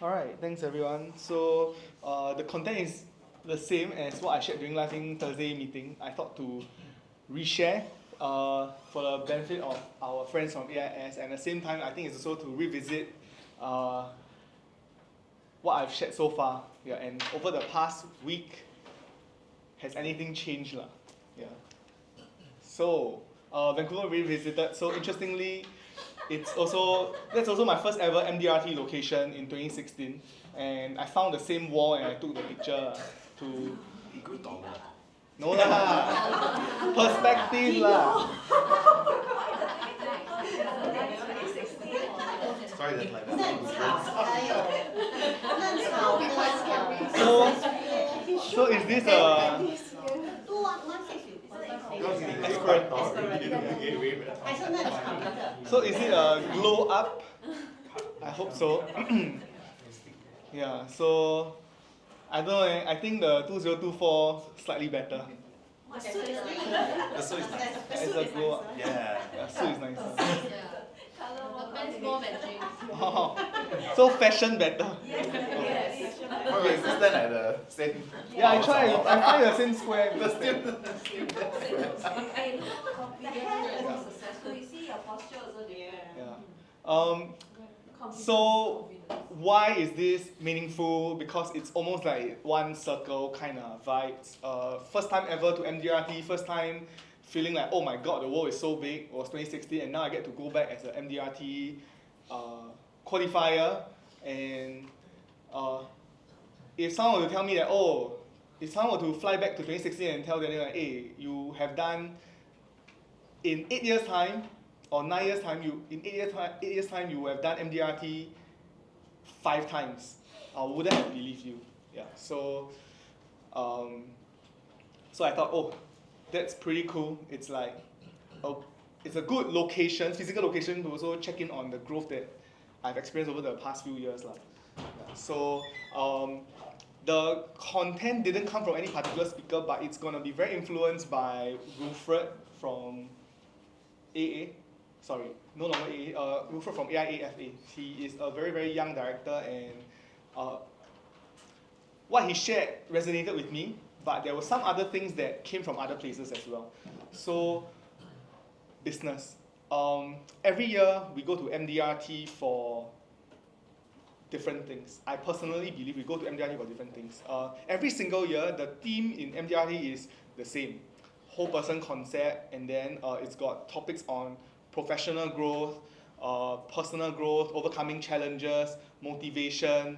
Alright, thanks everyone. So the content is the same as what I shared during last Thursday meeting. I thought to reshare for the benefit of our friends from AiS, and at the same time I think it's also to revisit what I've shared so far. Yeah, and over the past week, has anything changed lah? Yeah. So Vancouver Revisited. So interestingly, that's also my first ever MDRT location in 2016, and I found the same wall and I took the picture to. No lah, perspective lah. Sorry, that's like So is this a? So is it a glow up? I hope so. Yeah. So I don't know. I think the 2024 slightly better. the suit is nice. It's a glow up. Yeah. Yeah, suit is nicer. The pants more matching. Oh, so fashion better. Okay, is this then like the same? Yeah, I try. I find the same square. The still. So you see your posture also there. Yeah. So why is this meaningful? Because it's almost like one circle kind of vibes. First time ever to MDRT. First time feeling like, oh my god, the world is so big. It was 2016, and now I get to go back as an MDRT qualifier. And if someone were to tell me that, if someone were to fly back to 2016 and tell them, like, hey, you have done in 8 years' time, or 9 years time, in 8 years time, you have done MDRT 5 times. I wouldn't have believed you. Yeah. So I thought, oh, that's pretty cool. It's like, it's a good location, physical location to also check in on the growth that I've experienced over the past few years. Yeah. So the content didn't come from any particular speaker, but it's going to be very influenced by Wilfred from AA. Sorry, no longer AA. Wilfred from AIAFA. He is a very, very young director, and what he shared resonated with me, but there were some other things that came from other places as well. So, business. Every year we go to MDRT for different things. I personally believe we go to MDRT for different things. Every single year, the theme in MDRT is the same. Whole person concept, and then it's got topics on professional growth, personal growth, overcoming challenges, motivation,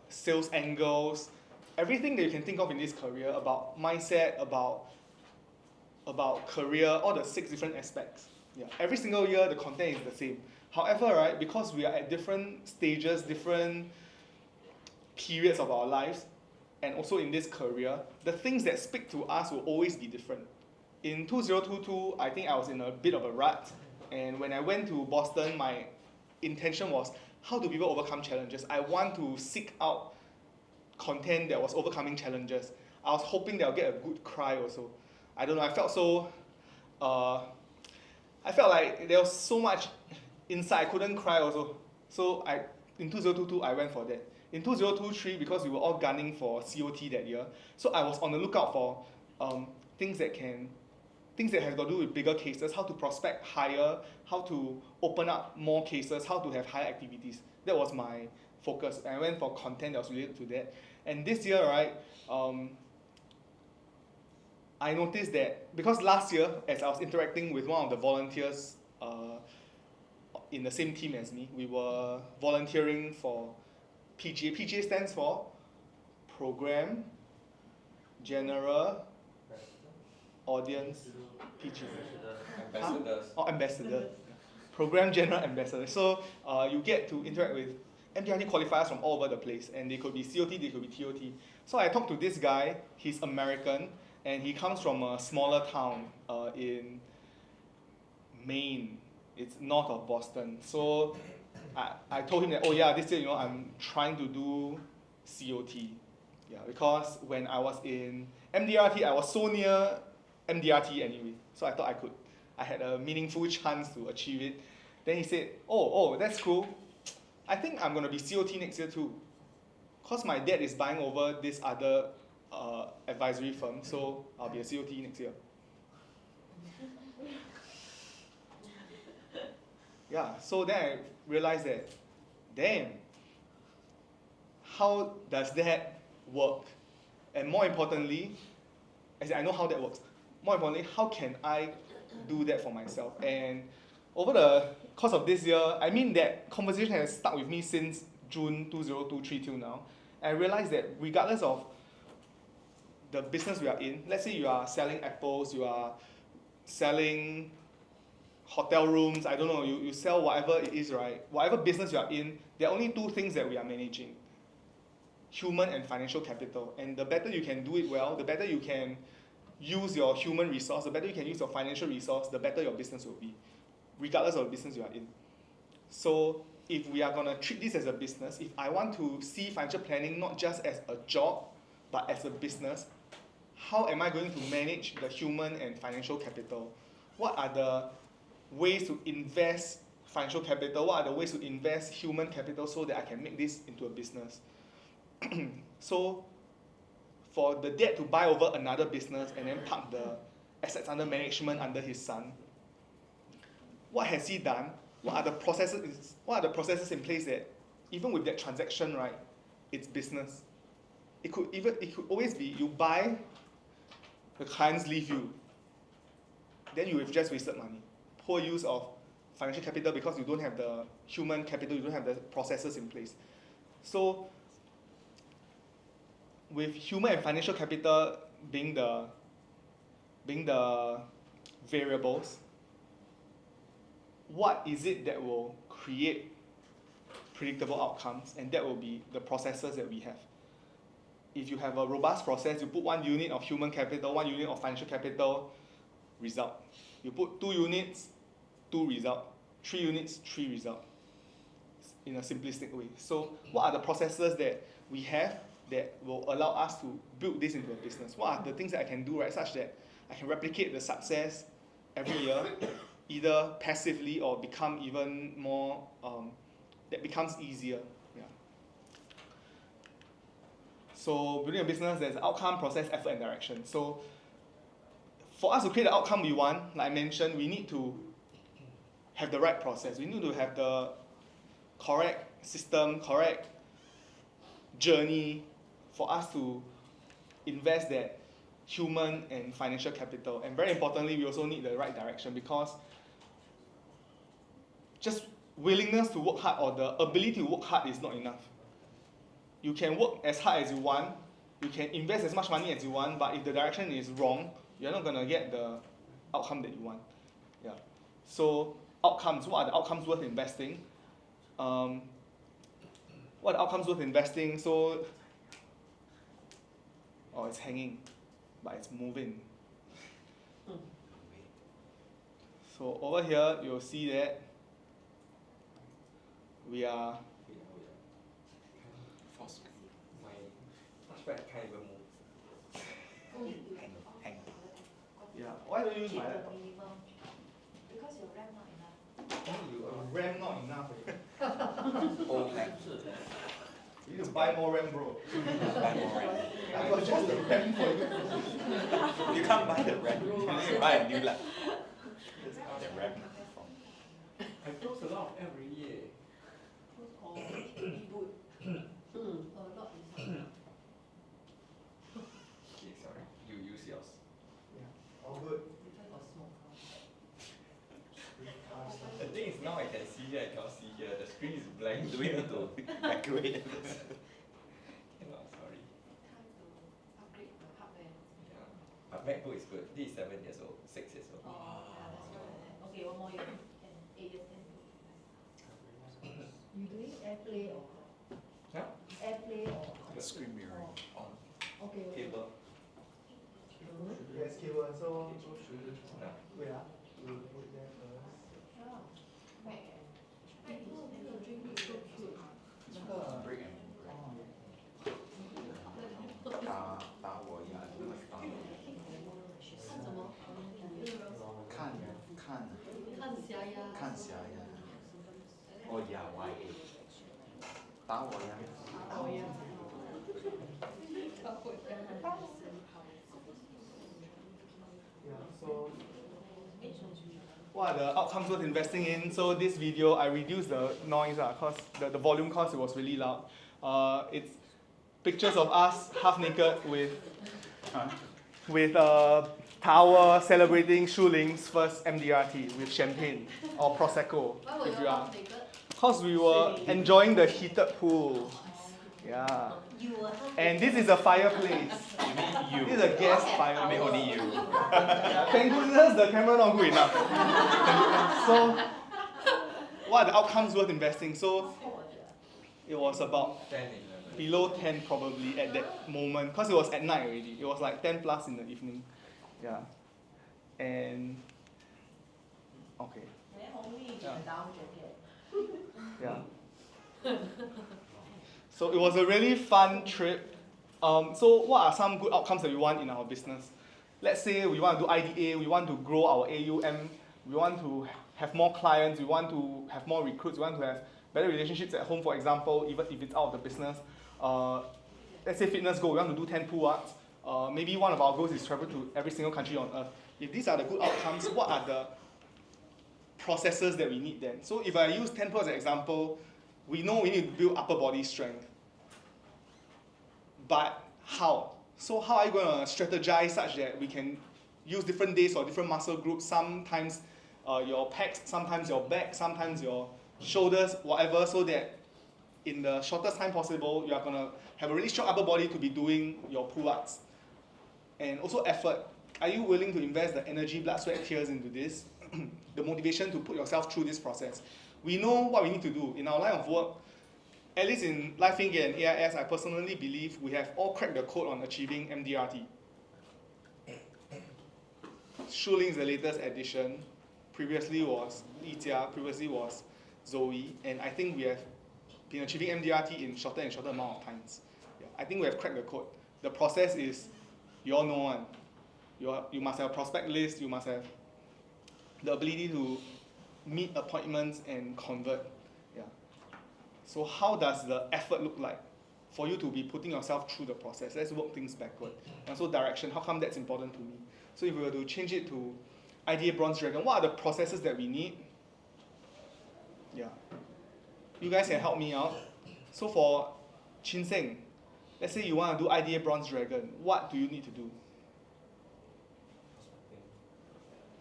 sales angles, everything that you can think of in this career, about mindset, about career, all the 6 different aspects. Yeah. Every single year, the content is the same. However, right, because we are at different stages, different periods of our lives, and also in this career, the things that speak to us will always be different. In 2022, I think I was in a bit of a rut, and when I went to Boston, my intention was, how do people overcome challenges? I want to seek out content that was overcoming challenges. I was hoping that I'll get a good cry also. I don't know, I felt like there was so much inside, I couldn't cry also. So in 2022, I went for that. In 2023, because we were all gunning for COT that year, so I was on the lookout for things that have got to do with bigger cases, how to prospect higher, how to open up more cases, how to have higher activities. That was my focus. And I went for content that was related to that. And this year, right, I noticed that because last year, as I was interacting with one of the volunteers in the same team as me, we were volunteering for PGA. PGA stands for Program General Audience PGA. Ambassadors. Huh? Oh, ambassador. Program General Ambassador. So you get to interact with MDRT qualifiers from all over the place, and they could be COT, they could be TOT. So I talked to this guy. He's American, and he comes from a smaller town in Maine. It's north of Boston. So I told him that, oh yeah, this year, I'm trying to do COT. Yeah, because when I was in MDRT, I was so near MDRT anyway. So I thought I had a meaningful chance to achieve it. Then he said, oh, that's cool. I think I'm going to be COT next year too. Because my dad is buying over this other advisory firm, so I'll be a COT next year. Yeah, so then I realized that, damn, how does that work? And more importantly, I know how that works. More importantly, how can I do that for myself? And over the course of this year, I mean that conversation has stuck with me since June 2023 till now. And I realized that regardless of the business we are in, let's say you are selling apples, you are selling hotel rooms, I don't know, you sell whatever it is, right? Whatever business you are in, there are only 2 things that we are managing: human and financial capital. And the better you can do it well, the better you can use your human resource, the better you can use your financial resource, the better your business will be, regardless of the business you are in. So if we are going to treat this as a business, if I want to see financial planning not just as a job, but as a business, how am I going to manage the human and financial capital? What are the ways to invest financial capital? What are the ways to invest human capital so that I can make this into a business? So for the dad to buy over another business and then park the assets under management under his son, what has he done? What are the processes in place that even with that transaction, right, it's business. It could always be you buy, the clients leave you, then you have just wasted money. Poor use of financial capital because you don't have the human capital, you don't have the processes in place. So with human and financial capital being the variables, what is it that will create predictable outcomes, and that will be the processes that we have. If you have a robust process, you put 1 unit of human capital, 1 unit of financial capital, result. You put 2 units, 2 result. 3 units, 3 result. In a simplistic way. So what are the processes that we have that will allow us to build this into a business? What are the things that I can do, right, such that I can replicate the success every year, either passively or become even more, that becomes easier. Yeah. So building a business, there's outcome, process, effort, and direction. So for us to create the outcome we want, like I mentioned, we need to have the right process. We need to have the correct system, correct journey for us to invest that human and financial capital. And very importantly, we also need the right direction, because just willingness to work hard or the ability to work hard is not enough. You can work as hard as you want, you can invest as much money as you want, but if the direction is wrong, you're not going to get the outcome that you want. Yeah. So outcomes, what are the outcomes worth investing? What are the outcomes worth investing? So, oh, it's hanging, but it's moving. So over here, you'll see that we are Touchpad can't even move. Hang. yeah. Why don't you use my laptop? Because your RAM not enough. Your RAM not enough. Old Mac. You need to buy more RAM, bro. Buy more RAM. I got just the RAM for you. You can't buy the RAM. You need to buy a new lap. The RAM. I close a lot of every year. Or reboot. A lot is Okay, sorry. You use yours. Yeah. All good. different for smoke. The thing is, now I can see here, I cannot see here. The screen is blank. Do we need to evacuate this? No, sorry. Time to upgrade the hardware. Yeah. But MacBook is good. This is 7 years old, 6 years old. Oh, yeah, that's right. Okay, one more year. 8 years, 10 years. You doing AirPlay or Huh? AirPlay or The screen mirroring on okay, okay. cable. Yes, cable. So, No. wait, we'll put there first. Yeah. Mac. Mac is the drink is so cute. 那个 Break and 打我一下，打我。看什么？看虾呀。哦呀，YA。打我呀。打我呀。Yeah, so what are the outcomes worth investing in? So this video, I reduced the noise because the volume cost, it was really loud. It's pictures of us half naked with a tower celebrating Shu Ling's first MDRT with champagne or Prosecco, Why were if you you are. not naked? Because we were enjoying the heated pool. Yeah. You were And this is a fireplace. You mean you? This is a gas I fireplace. mean only you. Thank goodness the camera not good enough. So, what are the outcomes worth investing? So, it was about 10, 11. below 10 probably at that moment, because it was at night already. It was like 10 plus in the evening. Yeah. And, okay. then only Yeah. the down jacket. Yeah. So it was a really fun trip. So what are some good outcomes that we want in our business? Let's say we want to do IDA, we want to grow our AUM, we want to have more clients, we want to have more recruits, we want to have better relationships at home, for example, even if it's out of the business. Let's say fitness goal, we want to do 10 pull-ups. Maybe one of our goals is travel to every single country on earth. If these are the good outcomes, what are the processes that we need then? So if I use 10 pull-ups as an example, we know we need to build upper body strength. But how? So how are you going to strategize such that we can use different days for different muscle groups, sometimes your pecs, sometimes your back, sometimes your shoulders, whatever, so that in the shortest time possible, you are going to have a really strong upper body to be doing your pull-ups. And also effort. Are you willing to invest the energy, blood, sweat, tears into this? the motivation to put yourself through this process. We know what we need to do in our line of work. At least in Life Inc. and AiS, I personally believe we have all cracked the code on achieving MDRT. Shuling is the latest addition. Previously was Li-Jia, previously was Zoe, and I think we have been achieving MDRT in shorter and shorter amount of times. Yeah, I think we have cracked the code. The process is, you all know one. You must have a prospect list, you must have the ability to meet appointments and convert. Yeah. So how does the effort look like for you to be putting yourself through the process? Let's work things backward. And so direction, how come that's important to me? So if we were to change it to IDA Bronze Dragon, what are the processes that we need? Yeah. You guys can help me out. So for Chin Seng, let's say you want to do IDA Bronze Dragon, what do you need to do?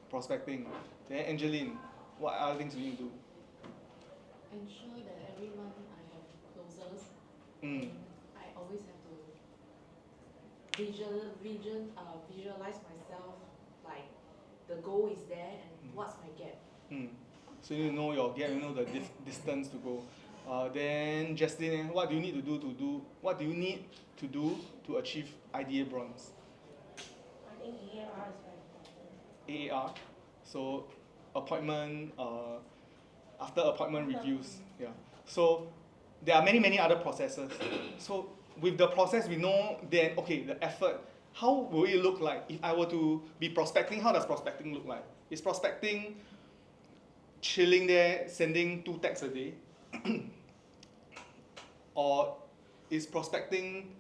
Prospecting. Then Angeline, what other things do you need to do? Ensure that every month I have closers. I always have to visualize myself, like the goal is there and what's my gap. So you know your gap, you know the distance to go. Then Justin, what do you need to do to achieve IDA Bronze? I think EAR is very important. AAR, so appointment, after appointment reviews. Yeah. So there are many other processes. So with the process, we know then, okay, the effort, how will it look like? If I were to be prospecting, how does prospecting look like? Is prospecting chilling there, sending 2 texts a day? Or is prospecting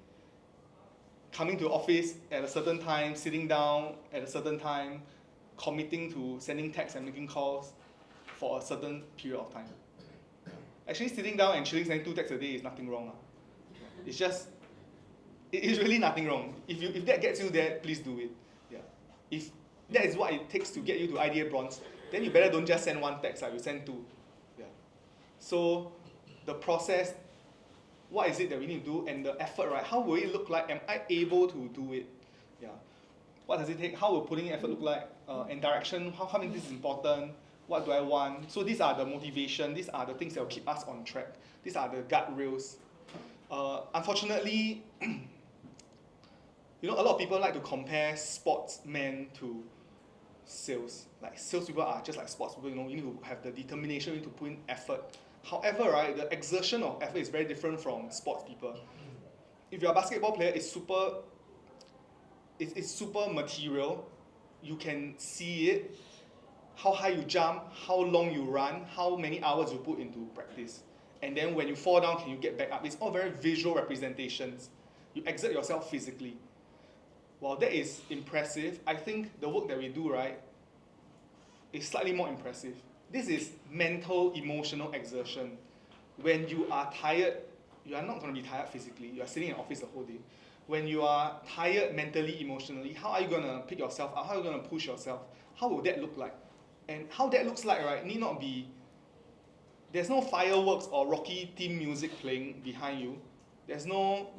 coming to office at a certain time, sitting down at a certain time, committing to sending texts and making calls for a certain period of time? Actually, sitting down and chilling, sending 2 texts a day is nothing wrong. It's just, it is really nothing wrong. If that gets you there, please do it. Yeah. If that is what it takes to get you to IDA Bronze, then you better don't just send 1 text, you send 2. Yeah. So the process, what is it that we need to do, and the effort, right? How will it look like? Am I able to do it? Yeah. What does it take? How will putting in effort look like? And direction, how come this is important? What do I want? So these are the motivation, these are the things that will keep us on track. These are the guardrails. Unfortunately, a lot of people like to compare sportsmen to sales. Like salespeople are just like sports people, you need to have the determination, you need to put in effort. However, right, the exertion of effort is very different from sports people. If you're a basketball player, it's super material. You can see it, how high you jump, how long you run, how many hours you put into practice. And then when you fall down, can you get back up? It's all very visual representations. You exert yourself physically. While that is impressive, I think the work that we do, right, is slightly more impressive. This is mental, emotional exertion. When you are tired, you are not going to be tired physically. You are sitting in office the whole day. When you are tired mentally, emotionally, how are you going to pick yourself up? How are you going to push yourself? How will that look like? And how that looks like, right, need not be, there's no fireworks or Rocky theme music playing behind you. There's no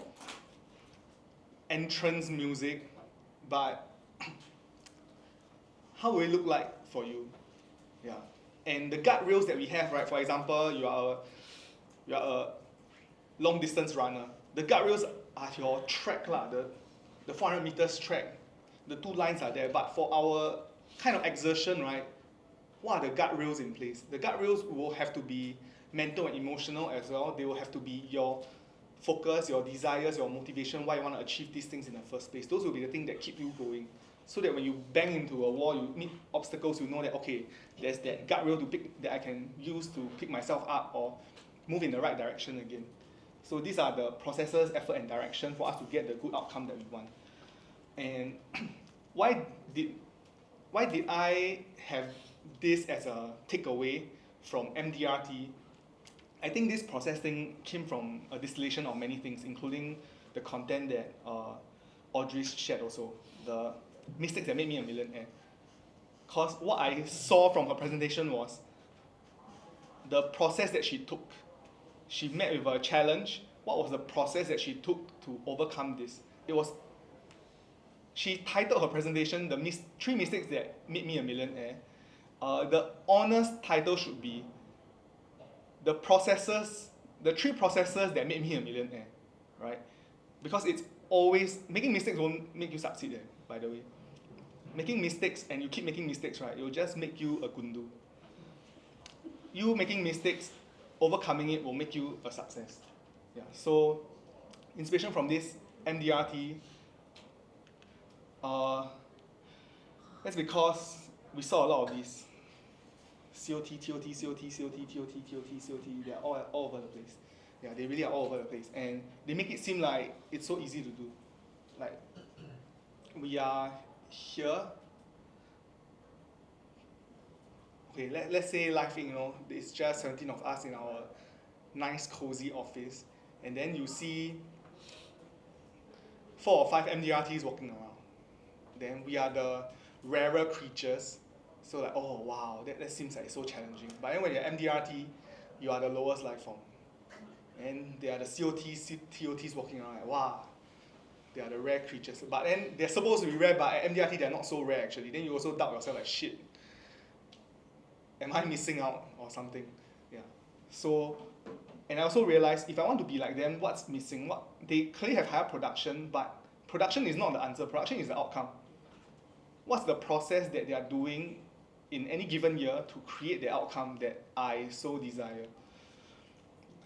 entrance music, but how will it look like for you? Yeah. And the guardrails that we have, right, for example, you are a long distance runner. The guardrails are your track, the 400 meters track. The 2 lines are there, but for our kind of exertion, right, what are the guardrails in place? The guardrails will have to be mental and emotional as well. They will have to be your focus, your desires, your motivation, why you want to achieve these things in the first place. Those will be the things that keep you going. So that when you bang into a wall, you meet obstacles, you know that, okay, there's that guardrail that I can use to pick myself up or move in the right direction again. So these are the processes, effort, and direction for us to get the good outcome that we want. And why did I have this as a takeaway from MDRT? I think this process thing came from a distillation of many things, including the content that Audris shared also, the mistakes that made me a millionaire. Because what I saw from her presentation was the process that she took. She met with a challenge. What was the process that she took to overcome this? She titled her presentation, 3 mistakes that made me a millionaire. The honest title should be the three processes that made me a millionaire, right? Because it's always, making mistakes won't make you succeed, by the way. Making mistakes and you keep making mistakes, right, it will just make you a gundu. You making mistakes, overcoming it will make you a success. Yeah. So, inspiration from this MDRT, that's because we saw a lot of these COT, TOT, COT, COT, TOT, TOT, COT. They're all over the place. Yeah, they really are all over the place, and they make it seem like it's so easy to do. Like, we are here. Okay, let's say Life Inc., it's just 17 of us in our nice, cozy office, and then you see 4 or 5 MDRTs walking around. Then we are the rarer creatures. So like, oh wow, that seems like so challenging. But then when you're MDRT, you are the lowest life form. And they are the COTs, TOTs walking around like, wow, they are the rare creatures. But then they're supposed to be rare, but at MDRT they're not so rare actually. Then you also doubt yourself like, shit, am I missing out or something? Yeah. So, and I also realized if I want to be like them, what's missing? They clearly have higher production, but production is not the answer. Production is the outcome. What's the process that they are doing in any given year to create the outcome that I so desire?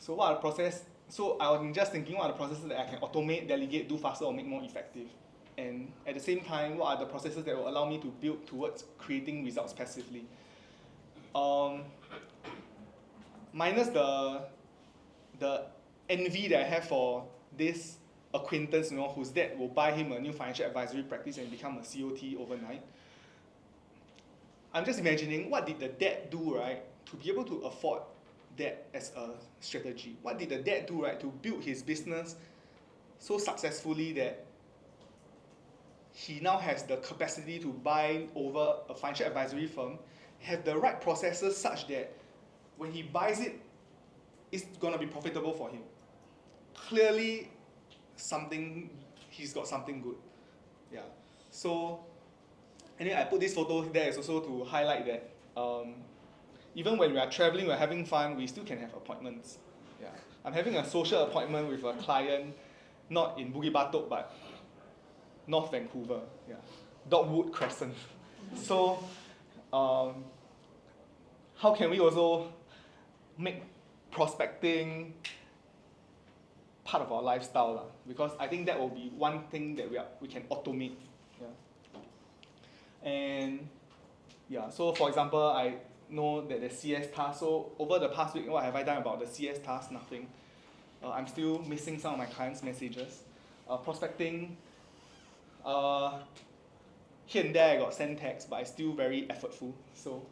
So what are the process? So I was just thinking, what are the processes that I can automate, delegate, do faster, or make more effective? And at the same time, what are the processes that will allow me to build towards creating results passively? Minus the envy that I have for this acquaintance, whose dad will buy him a new financial advisory practice and become a COT overnight. I'm just imagining, what did the dad do, right, to be able to afford that as a strategy? What did the dad do, right, to build his business so successfully that he now has the capacity to buy over a financial advisory firm, have the right processes such that when he buys it, it's going to be profitable for him? Clearly, he's got something good. Yeah. So, anyway, I put this photo there is also to highlight that even when we are traveling, we're having fun, we still can have appointments. Yeah. I'm having a social appointment with a client, not in Bukit Batok, but North Vancouver. Yeah. Dogwood Crescent. So, how can we also make prospecting part of our lifestyle? Because I think that will be one thing that we can automate. Yeah. And yeah, so for example, I know that the CS task. So over the past week, what have I done about the CS task? Nothing. I'm still missing some of my clients' messages. Prospecting, here and there I got sent text, but I still very effortful. So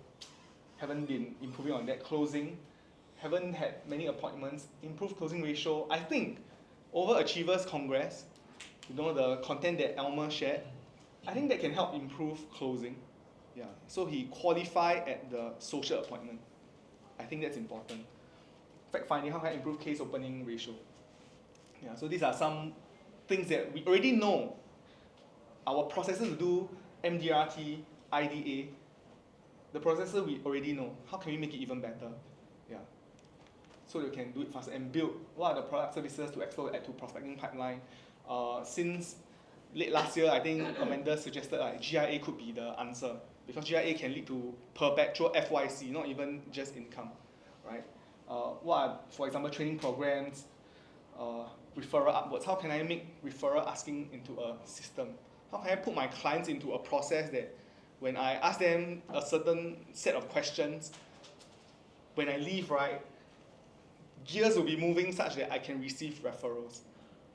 haven't been improving on that. Closing, haven't had many appointments. Improved closing ratio. I think Overachievers Congress, the content that Elmer shared, I think that can help improve closing. Yeah. So he qualified at the social appointment. I think that's important. Fact finding, how can I improve case opening ratio? Yeah. So these are some things that we already know. Our processes to do MDRT, IDA, the processes we already know. How can we make it even better? Yeah. So you can do it faster and build what are the product services to explore add to prospecting pipeline. Since late last year, I think Amanda suggested GIA could be the answer, because GIA can lead to perpetual FYC, not even just income, right? What are, for example, training programs, referral upwards? How can I make referral asking into a system? How can I put my clients into a process that when I ask them a certain set of questions, when I leave, right, gears will be moving such that I can receive referrals?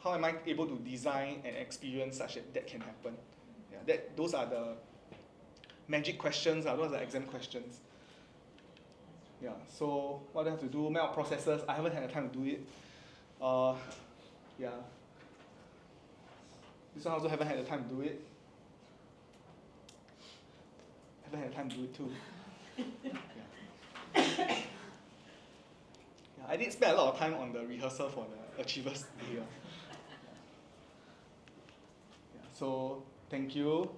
How am I able to design an experience such that that can happen? Yeah, those are the magic questions, those are the exam questions. Yeah, so what do I have to do? Map out processes. I haven't had the time to do it. Yeah. This one I also haven't had the time to do it. Haven't had the time to do it too. Yeah. Yeah, I did spend a lot of time on the rehearsal for the Achievers Day. Yeah. So thank you,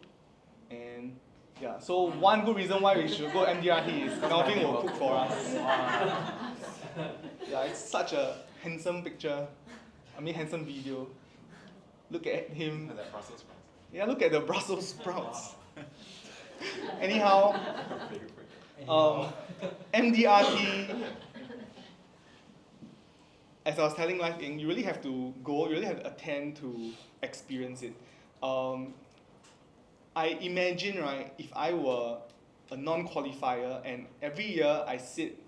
and Yeah, so one good reason why we should go MDRT is Melvin will cook for us. Yeah, it's such a handsome picture. I mean, handsome video. Look at him. That Brussels sprouts. Yeah, look at the Brussels sprouts. Anyhow, MDRT, as I was telling Life Inc., you really have to go, you really have to attend to experience it. I imagine, right, if I were a non-qualifier and every year I sit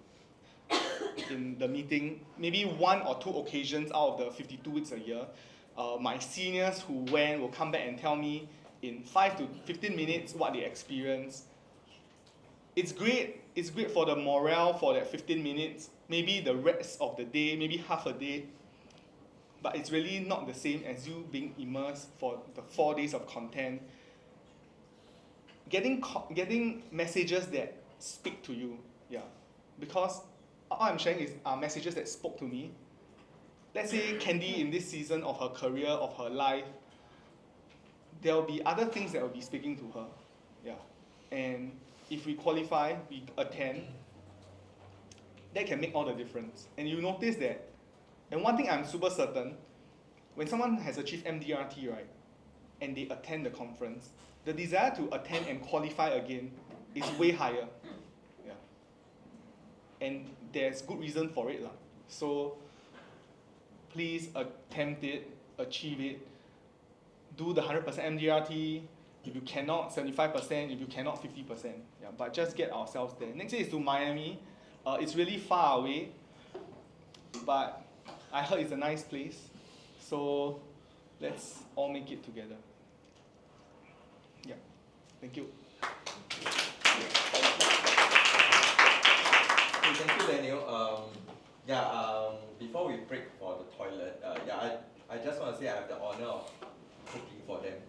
in the meeting, maybe 1 or 2 occasions out of the 52 weeks a year, my seniors who went will come back and tell me in 5 to 15 minutes what they experienced. It's great for the morale for that 15 minutes, maybe the rest of the day, maybe half a day, but it's really not the same as you being immersed for the 4 days of content. Getting messages that speak to you, yeah, because all I'm sharing is messages that spoke to me. Let's say Candy in this season of her career, of her life, there will be other things that will be speaking to her, yeah, and if we qualify, we attend, that can make all the difference. And you notice that, and one thing I'm super certain, when someone has achieved MDRT, right, and they attend the conference, the desire to attend and qualify again is way higher. Yeah. And there's good reason for it. So please attempt it, achieve it, do the 100% MDRT. If you cannot, 75%, if you cannot, 50%. Yeah, but just get ourselves there. Next year is to Miami. It's really far away, but I heard it's a nice place. So let's all make it together. Yeah, thank you. Okay, thank you, Daniel. Before we break for the toilet, I just want to say I have the honor of cooking for them.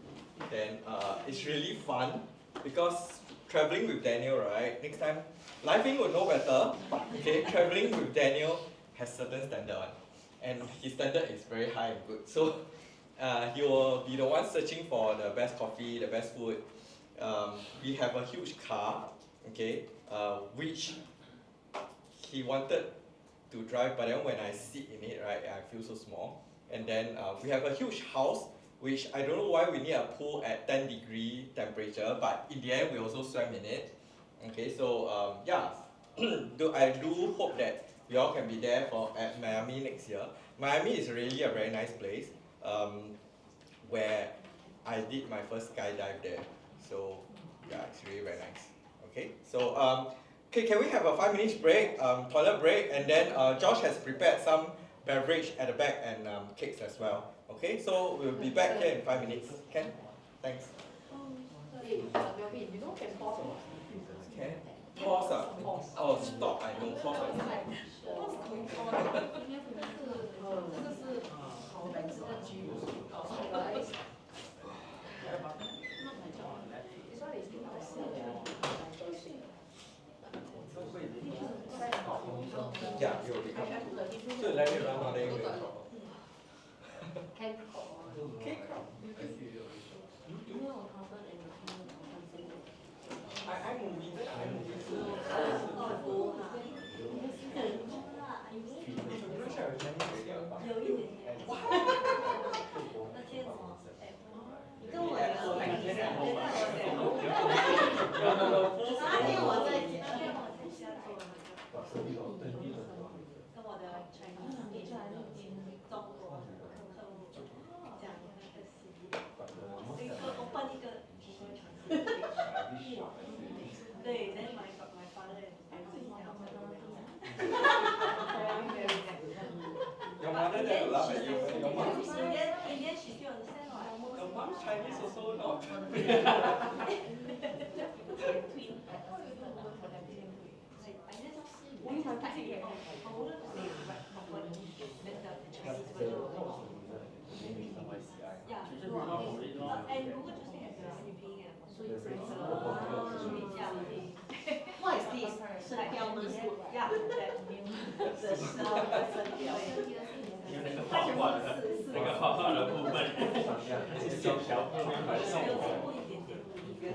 Then it's really fun because traveling with Daniel, right? Next time, Life Inc. will know better. Okay, traveling with Daniel has certain standard one, and his standard is very high and good. So he will be the one searching for the best coffee, the best food. We have a huge car, okay, which he wanted to drive, but then when I sit in it, right, I feel so small. And then we have a huge house, which I don't know why we need a pool at 10-degree temperature, but in the end we also swam in it. Okay, so I do hope that we all can be there at Miami next year. Miami is really a very nice place, where I did my first skydive there. So yeah, it's really very nice. Okay, so can we have a 5 minutes break, toilet break, and then Josh has prepared some beverage at the back and cakes as well. Okay, so we'll be back here in 5 minutes. Ken, thanks. Melvin, you know can pause or not? Can pause ah? Oh, stop! I know pause. Yeah, you will become. So let me run on there. Cake. I'm moving. Your mother never laugh at you. Your mom. Your mom's Chinese also not. What is this? 生雕吗？有那个画画的，那个画画的部分，是小小部分还是？ You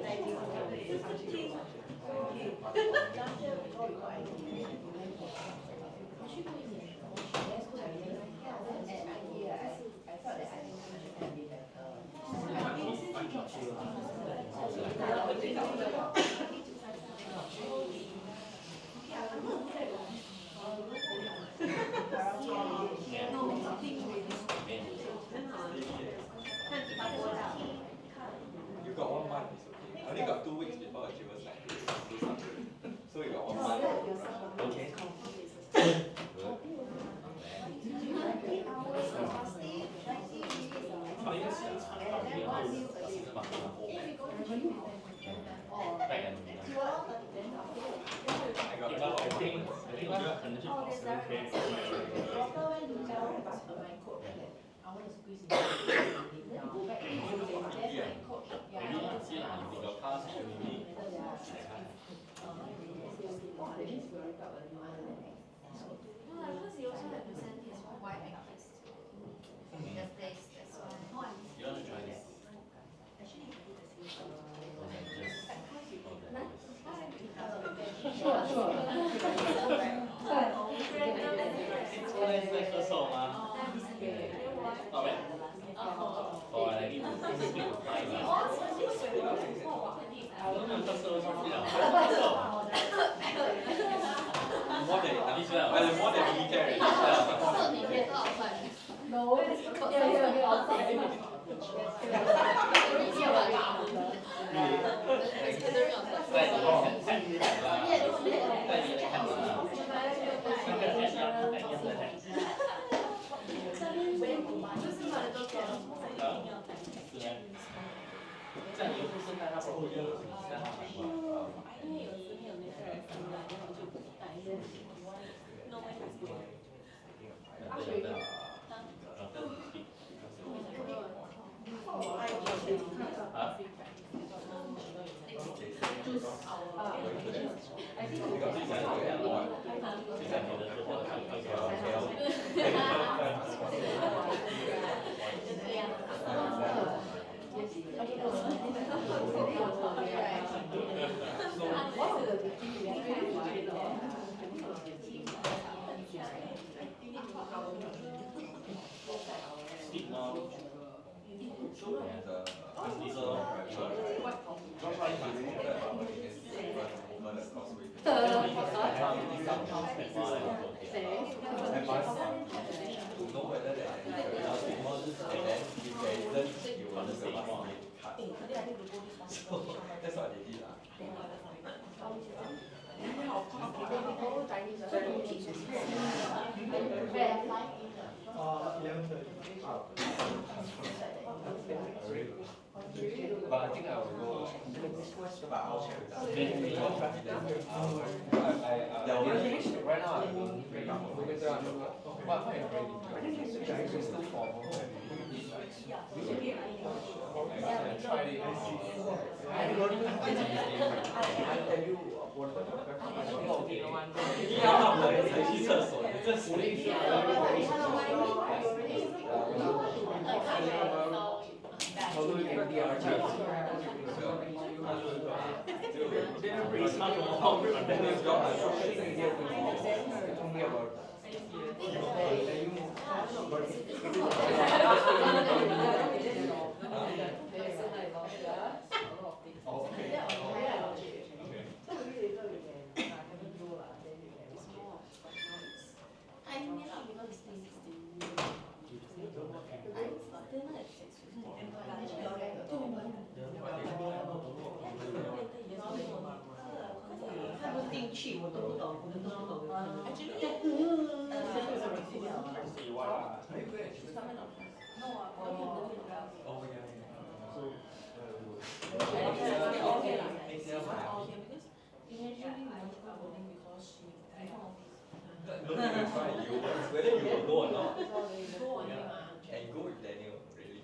got 1 month, it's okay. I only got 2 weeks before Achievers Night to do something. So you got 1 month. Okay. I got I think可能就跑10K。Because he also had to send his wife and kids to the place, that's why. You want to try this?在咳嗽吗？好呗。哦，来一组，speak to client。咳嗽上不了，咳嗽。More than enough. This well. Well, more than we can already. 这里面多少份？带你来看你啊。那个还是要看带你来。这样也不是带他跑步，带他反过来。That's what they did. But I think I will go. But I'll check with them. Right now I'm doing break up. But I find it's still formal. I tried it. I don't know. I'll tell you what the how do we MDRT? Whether you will go or not. And go with Daniel, really.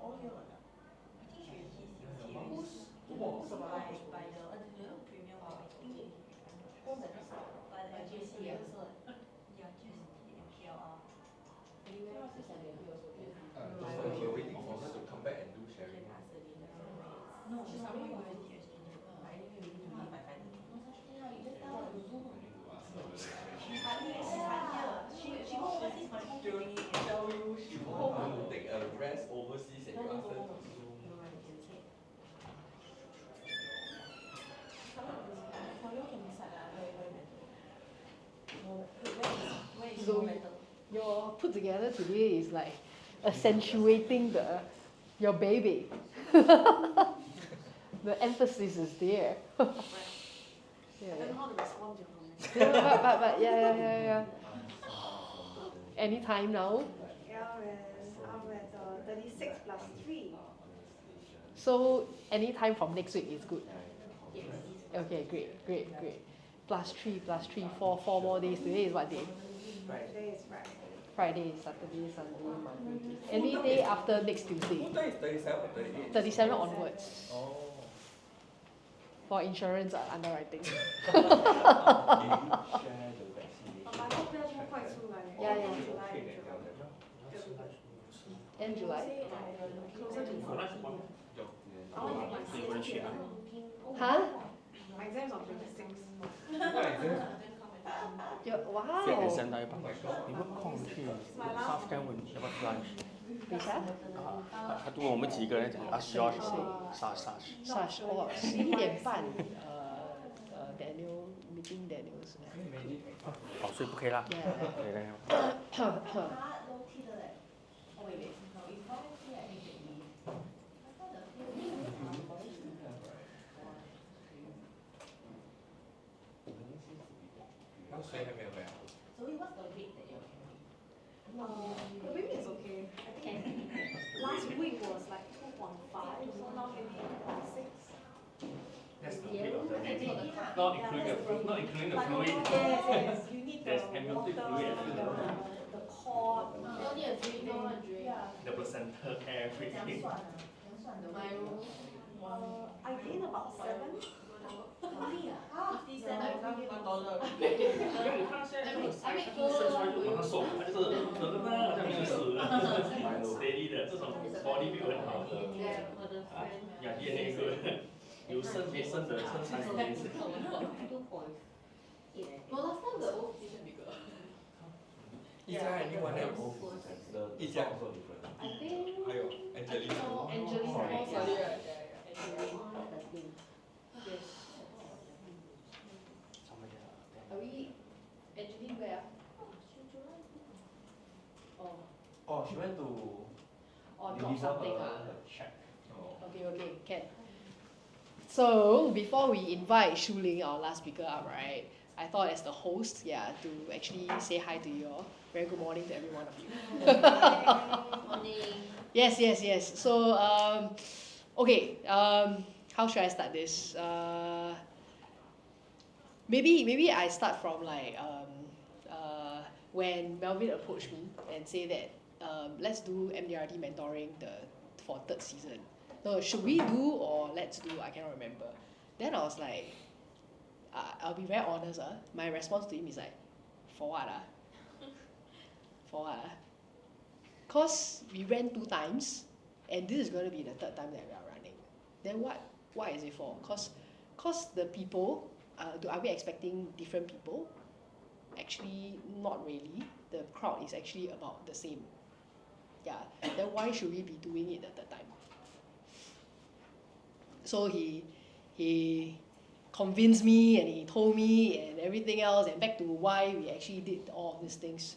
Oh, yeah. I think she he's by the premium by the JC yeah, JC MPLR. So we're waiting for her to come back and do sharing. No, she's not going UST exchange. Not by 5:30. She go overseas for during Tell you she want to take a rest overseas and you ask her to Zoom. where is So more better? your put together today is like accentuating your baby. The emphasis is there. I don't know how to respond to her. Yeah, but yeah. Anytime now. I'm at 36 plus 3. So anytime from next week is good. Okay, great. Plus three, 4 more days. Today is what day? Today is Friday. Friday, Saturday, Sunday, Monday, Tuesday. Any day after next Tuesday. What time is 37 or 38? 37 onwards. Oh. For insurance underwriting. Yeah. End July. Huh? My exam's on 26. Wow. 这也相当于吧，你会空去 half time 要不要 lunch？ 等一下。他问我们几个人讲啊，Josh Sash 哦，11点半，Daniel meeting Daniel 是吗？哦，所以不可以啦。对。谁还没有回来？ The baby is okay. I think last week was like 2.5, so now maybe 2.6. That's the weight of the baby, not including the fluid. Yes, you need the There's amniotic fluid and the cord. Only a drink, not a drink. the placenta, everything. I gained about 7. $50. 因为你看现在这种塞出来就马上瘦，它就是好像没有死，steady 的这种 body build 很好的，养DNA 个有生没生的撑30年是。 Well, last time the old is bigger. 一家 anyone else？ 一家。 I think 还有 Angelina。 Angelina, right? Yes. Are we Angelina where? Oh, she went to drop something check. Okay, can. So before we invite Shu Ling, our last speaker, up, right? I thought as the host, to actually say hi to you all. Very good morning to every one of you. Morning. Yes. So okay. How should I start this? Maybe I start from like when Melvin approached me and say that let's do MDRT mentoring for 3rd season. No, should we do or let's do? I cannot remember. Then I was like, I'll be very honest. My response to him is like, for what? For what? Because we ran 2 times, and this is going to be the 3rd time that we are running. Then what is it for? Because the people, are we expecting different people? Actually, not really. The crowd is actually about the same. Yeah. Then why should we be doing it the 3rd time? So he convinced me and he told me and everything else, and back to why we actually did all of these things.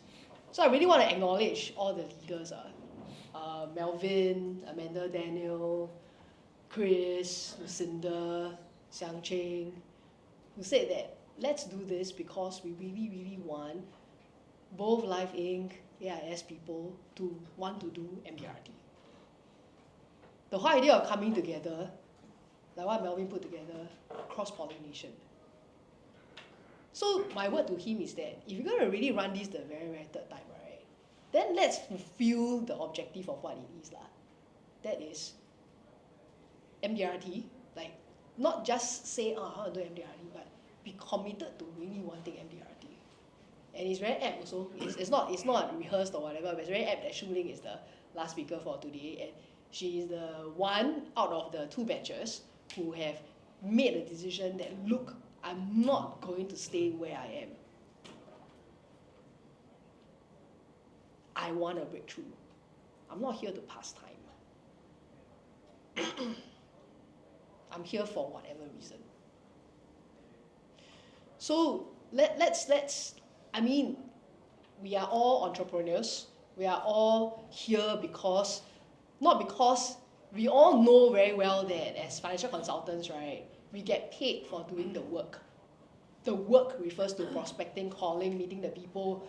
So I really want to acknowledge all the leaders, Melvin, Amanda, Daniel, Chris, Lucinda, Xiang Ching, who said that let's do this because we really want both Life Inc., AiS people to want to do MDRT. The whole idea of coming together, like what Melvin put together, cross-pollination. So my word to him is that if you're going to really run this the very 3rd time, right, then let's fulfill the objective of what it is. that is MDRT, like not just say, I want to do MDRT, but be committed to really wanting MDRT. And it's very apt also. It's not rehearsed or whatever, but it's very apt that Shu Ling is the last speaker for today, and she is the one out of the 2 batches who have made a decision that, look, I'm not going to stay where I am. I want a breakthrough. I'm not here to pass time. I'm here for whatever reason. So let's I mean, we are all entrepreneurs. We are all here because, not because, we all know very well that as financial consultants, right, we get paid for doing the work. The work refers to prospecting, calling, meeting the people,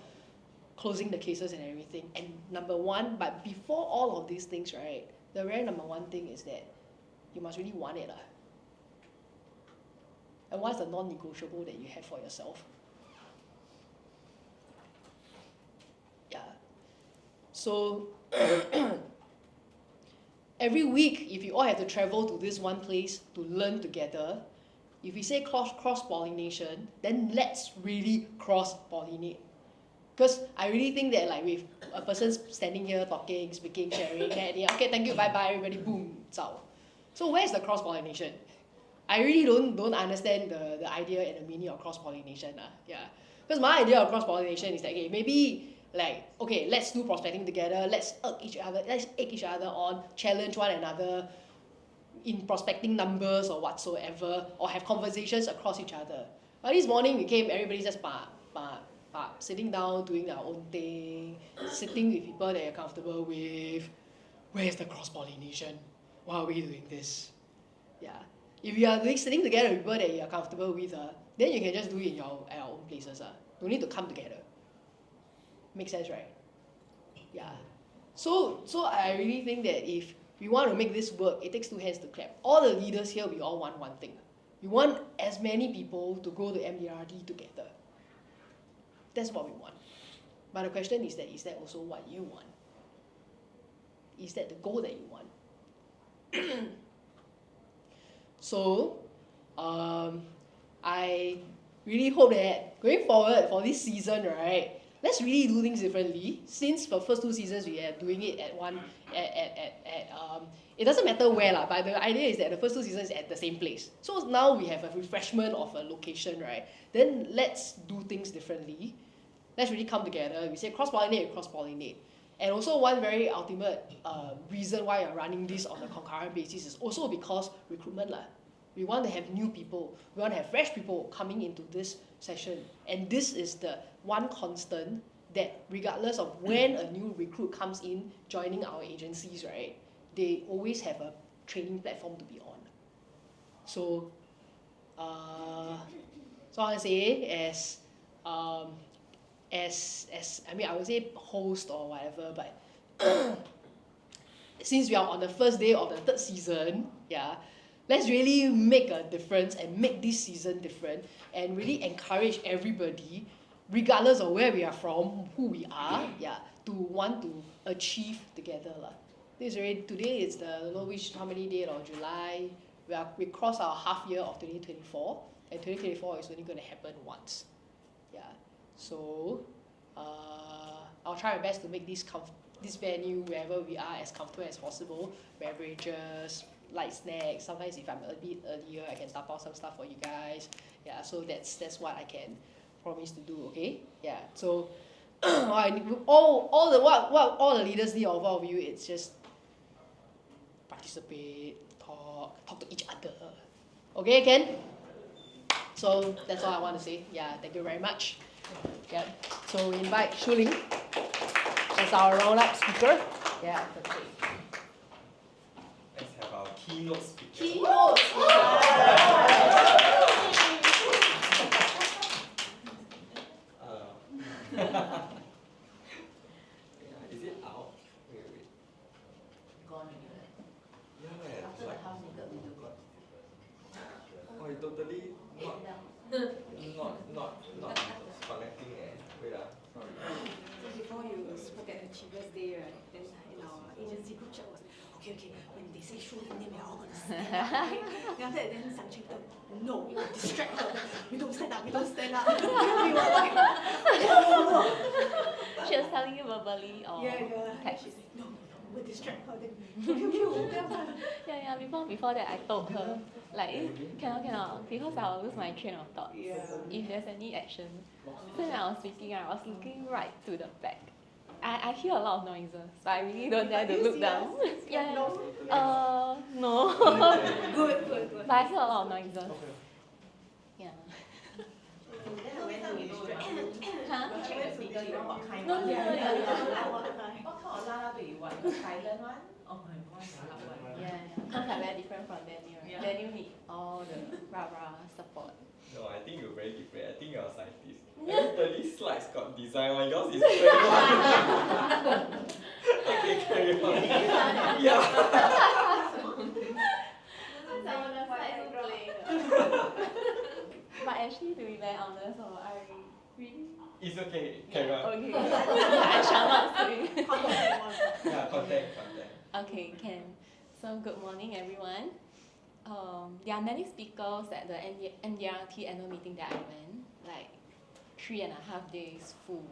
closing the cases and everything. And number one, but before all of these things, right, the very number one thing is that you must really want it. And what's the non-negotiable that you have for yourself? Yeah. So every week, if you all have to travel to this one place to learn together, if we say cross-pollination, then let's really cross-pollinate. Because I really think that, like, with a person standing here talking, speaking, sharing, then okay, thank you, bye-bye, everybody, boom, zao. So where's the cross-pollination? I really don't understand the idea and the meaning of cross-pollination. Yeah. Because my idea of cross-pollination is that, okay, maybe, like, okay, let's do prospecting together, let's egg each other on, challenge one another in prospecting numbers or whatsoever, or have conversations across each other. But this morning we came, everybody's just sitting down, doing their own thing, sitting with people that you're comfortable with. Where's the cross-pollination? Why are we doing this? Yeah. If you are sitting together with people that you're comfortable with, then you can just do it in your own places. Don't need to come together. Makes sense, right? Yeah. So I really think that if we want to make this work, it takes 2 hands to clap. All the leaders here, we all want one thing. We want as many people to go to MDRT together. That's what we want. But the question is that also what you want? Is that the goal that you want? So, I really hope that going forward for this season, right, let's really do things differently. Since the first 2 seasons we are doing it it doesn't matter where lah, but the idea is that the first 2 seasons is at the same place. So now we have a refreshment of a location, right? Then let's do things differently. Let's really come together. We say cross-pollinate. And also one very ultimate reason why I'm running this on a concurrent basis is also because recruitment lah. We want to have new people. We want to have fresh people coming into this session. And this is the one constant that regardless of when a new recruit comes in, joining our agencies, right, they always have a training platform to be on. So, I want to say I mean, I would say host or whatever, but since we are on the first day of the 3rd season, yeah, let's really make a difference and make this season different and really encourage everybody, regardless of where we are from, who we are, yeah, to want to achieve together lah. Today is the how many day of July? We crossed our half year of 2024, and 2024 is only going to happen once. Yeah. So I'll try my best to make this venue, wherever we are, as comfortable as possible. Beverages, light snacks. Sometimes if I'm a bit earlier, I can tap out some stuff for you guys. Yeah, so that's what I can promise to do. Okay. Yeah. So all the leaders need of all of you, it's just participate, talk to each other. Okay, Ken? So that's all I want to say. Yeah, thank you very much. Yeah. So we invite Shu Ling as our round-up speaker. Yeah. Let's have our keynote speaker. Keynote Is it out? Wait. Gone. Yeah, After the house, we got video call. Oh, it totally not connecting. Wait So before you spoke at the Achievers Day, right, then in our agency group chat was, okay, when they say show the name, we're all gonna stand up, okay? Then after that, then Sanjay told, no, you distract her. We don't stand up, we don't stand up. Then we were like, oh. She was telling you verbally or Yeah. text. She said, no, we'll distract her. Then, okay, we'll tell her. Yeah, before that I told her, like, cannot, because I will lose my train of thought. Yeah. If there's any action. So when I was speaking, I was looking right to the back. I hear a lot of noises, but I really don't dare to look down. Yeah. No. Good. But I hear a lot of noises. Yeah. Huh? No. What kind of lala do you want? The Thailand one? Oh my god. Yeah. Because I'm very different from Daniel. Right? Daniel need all the rah support. No, I think you're very different. I think you're a scientist. Everybody's slides got design one. Yours is plain one. Okay, carry on. Yeah. But actually, to be very honest, I really. It's okay. Carry on. Okay. I shall not say. Yeah, content. Okay, can. So good morning, everyone. There are many speakers at the MDRT annual meeting that I went, like 3.5 days full.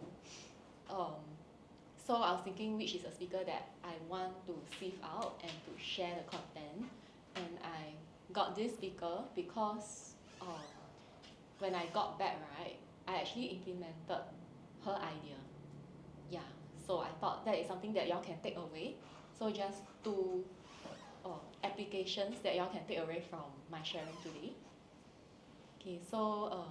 So I was thinking which is a speaker that I want to sieve out and to share the content. And I got this speaker because when I got back, right, I actually implemented her idea. Yeah, so I thought that is something that y'all can take away. So just 2 applications that y'all can take away from my sharing today. Okay, so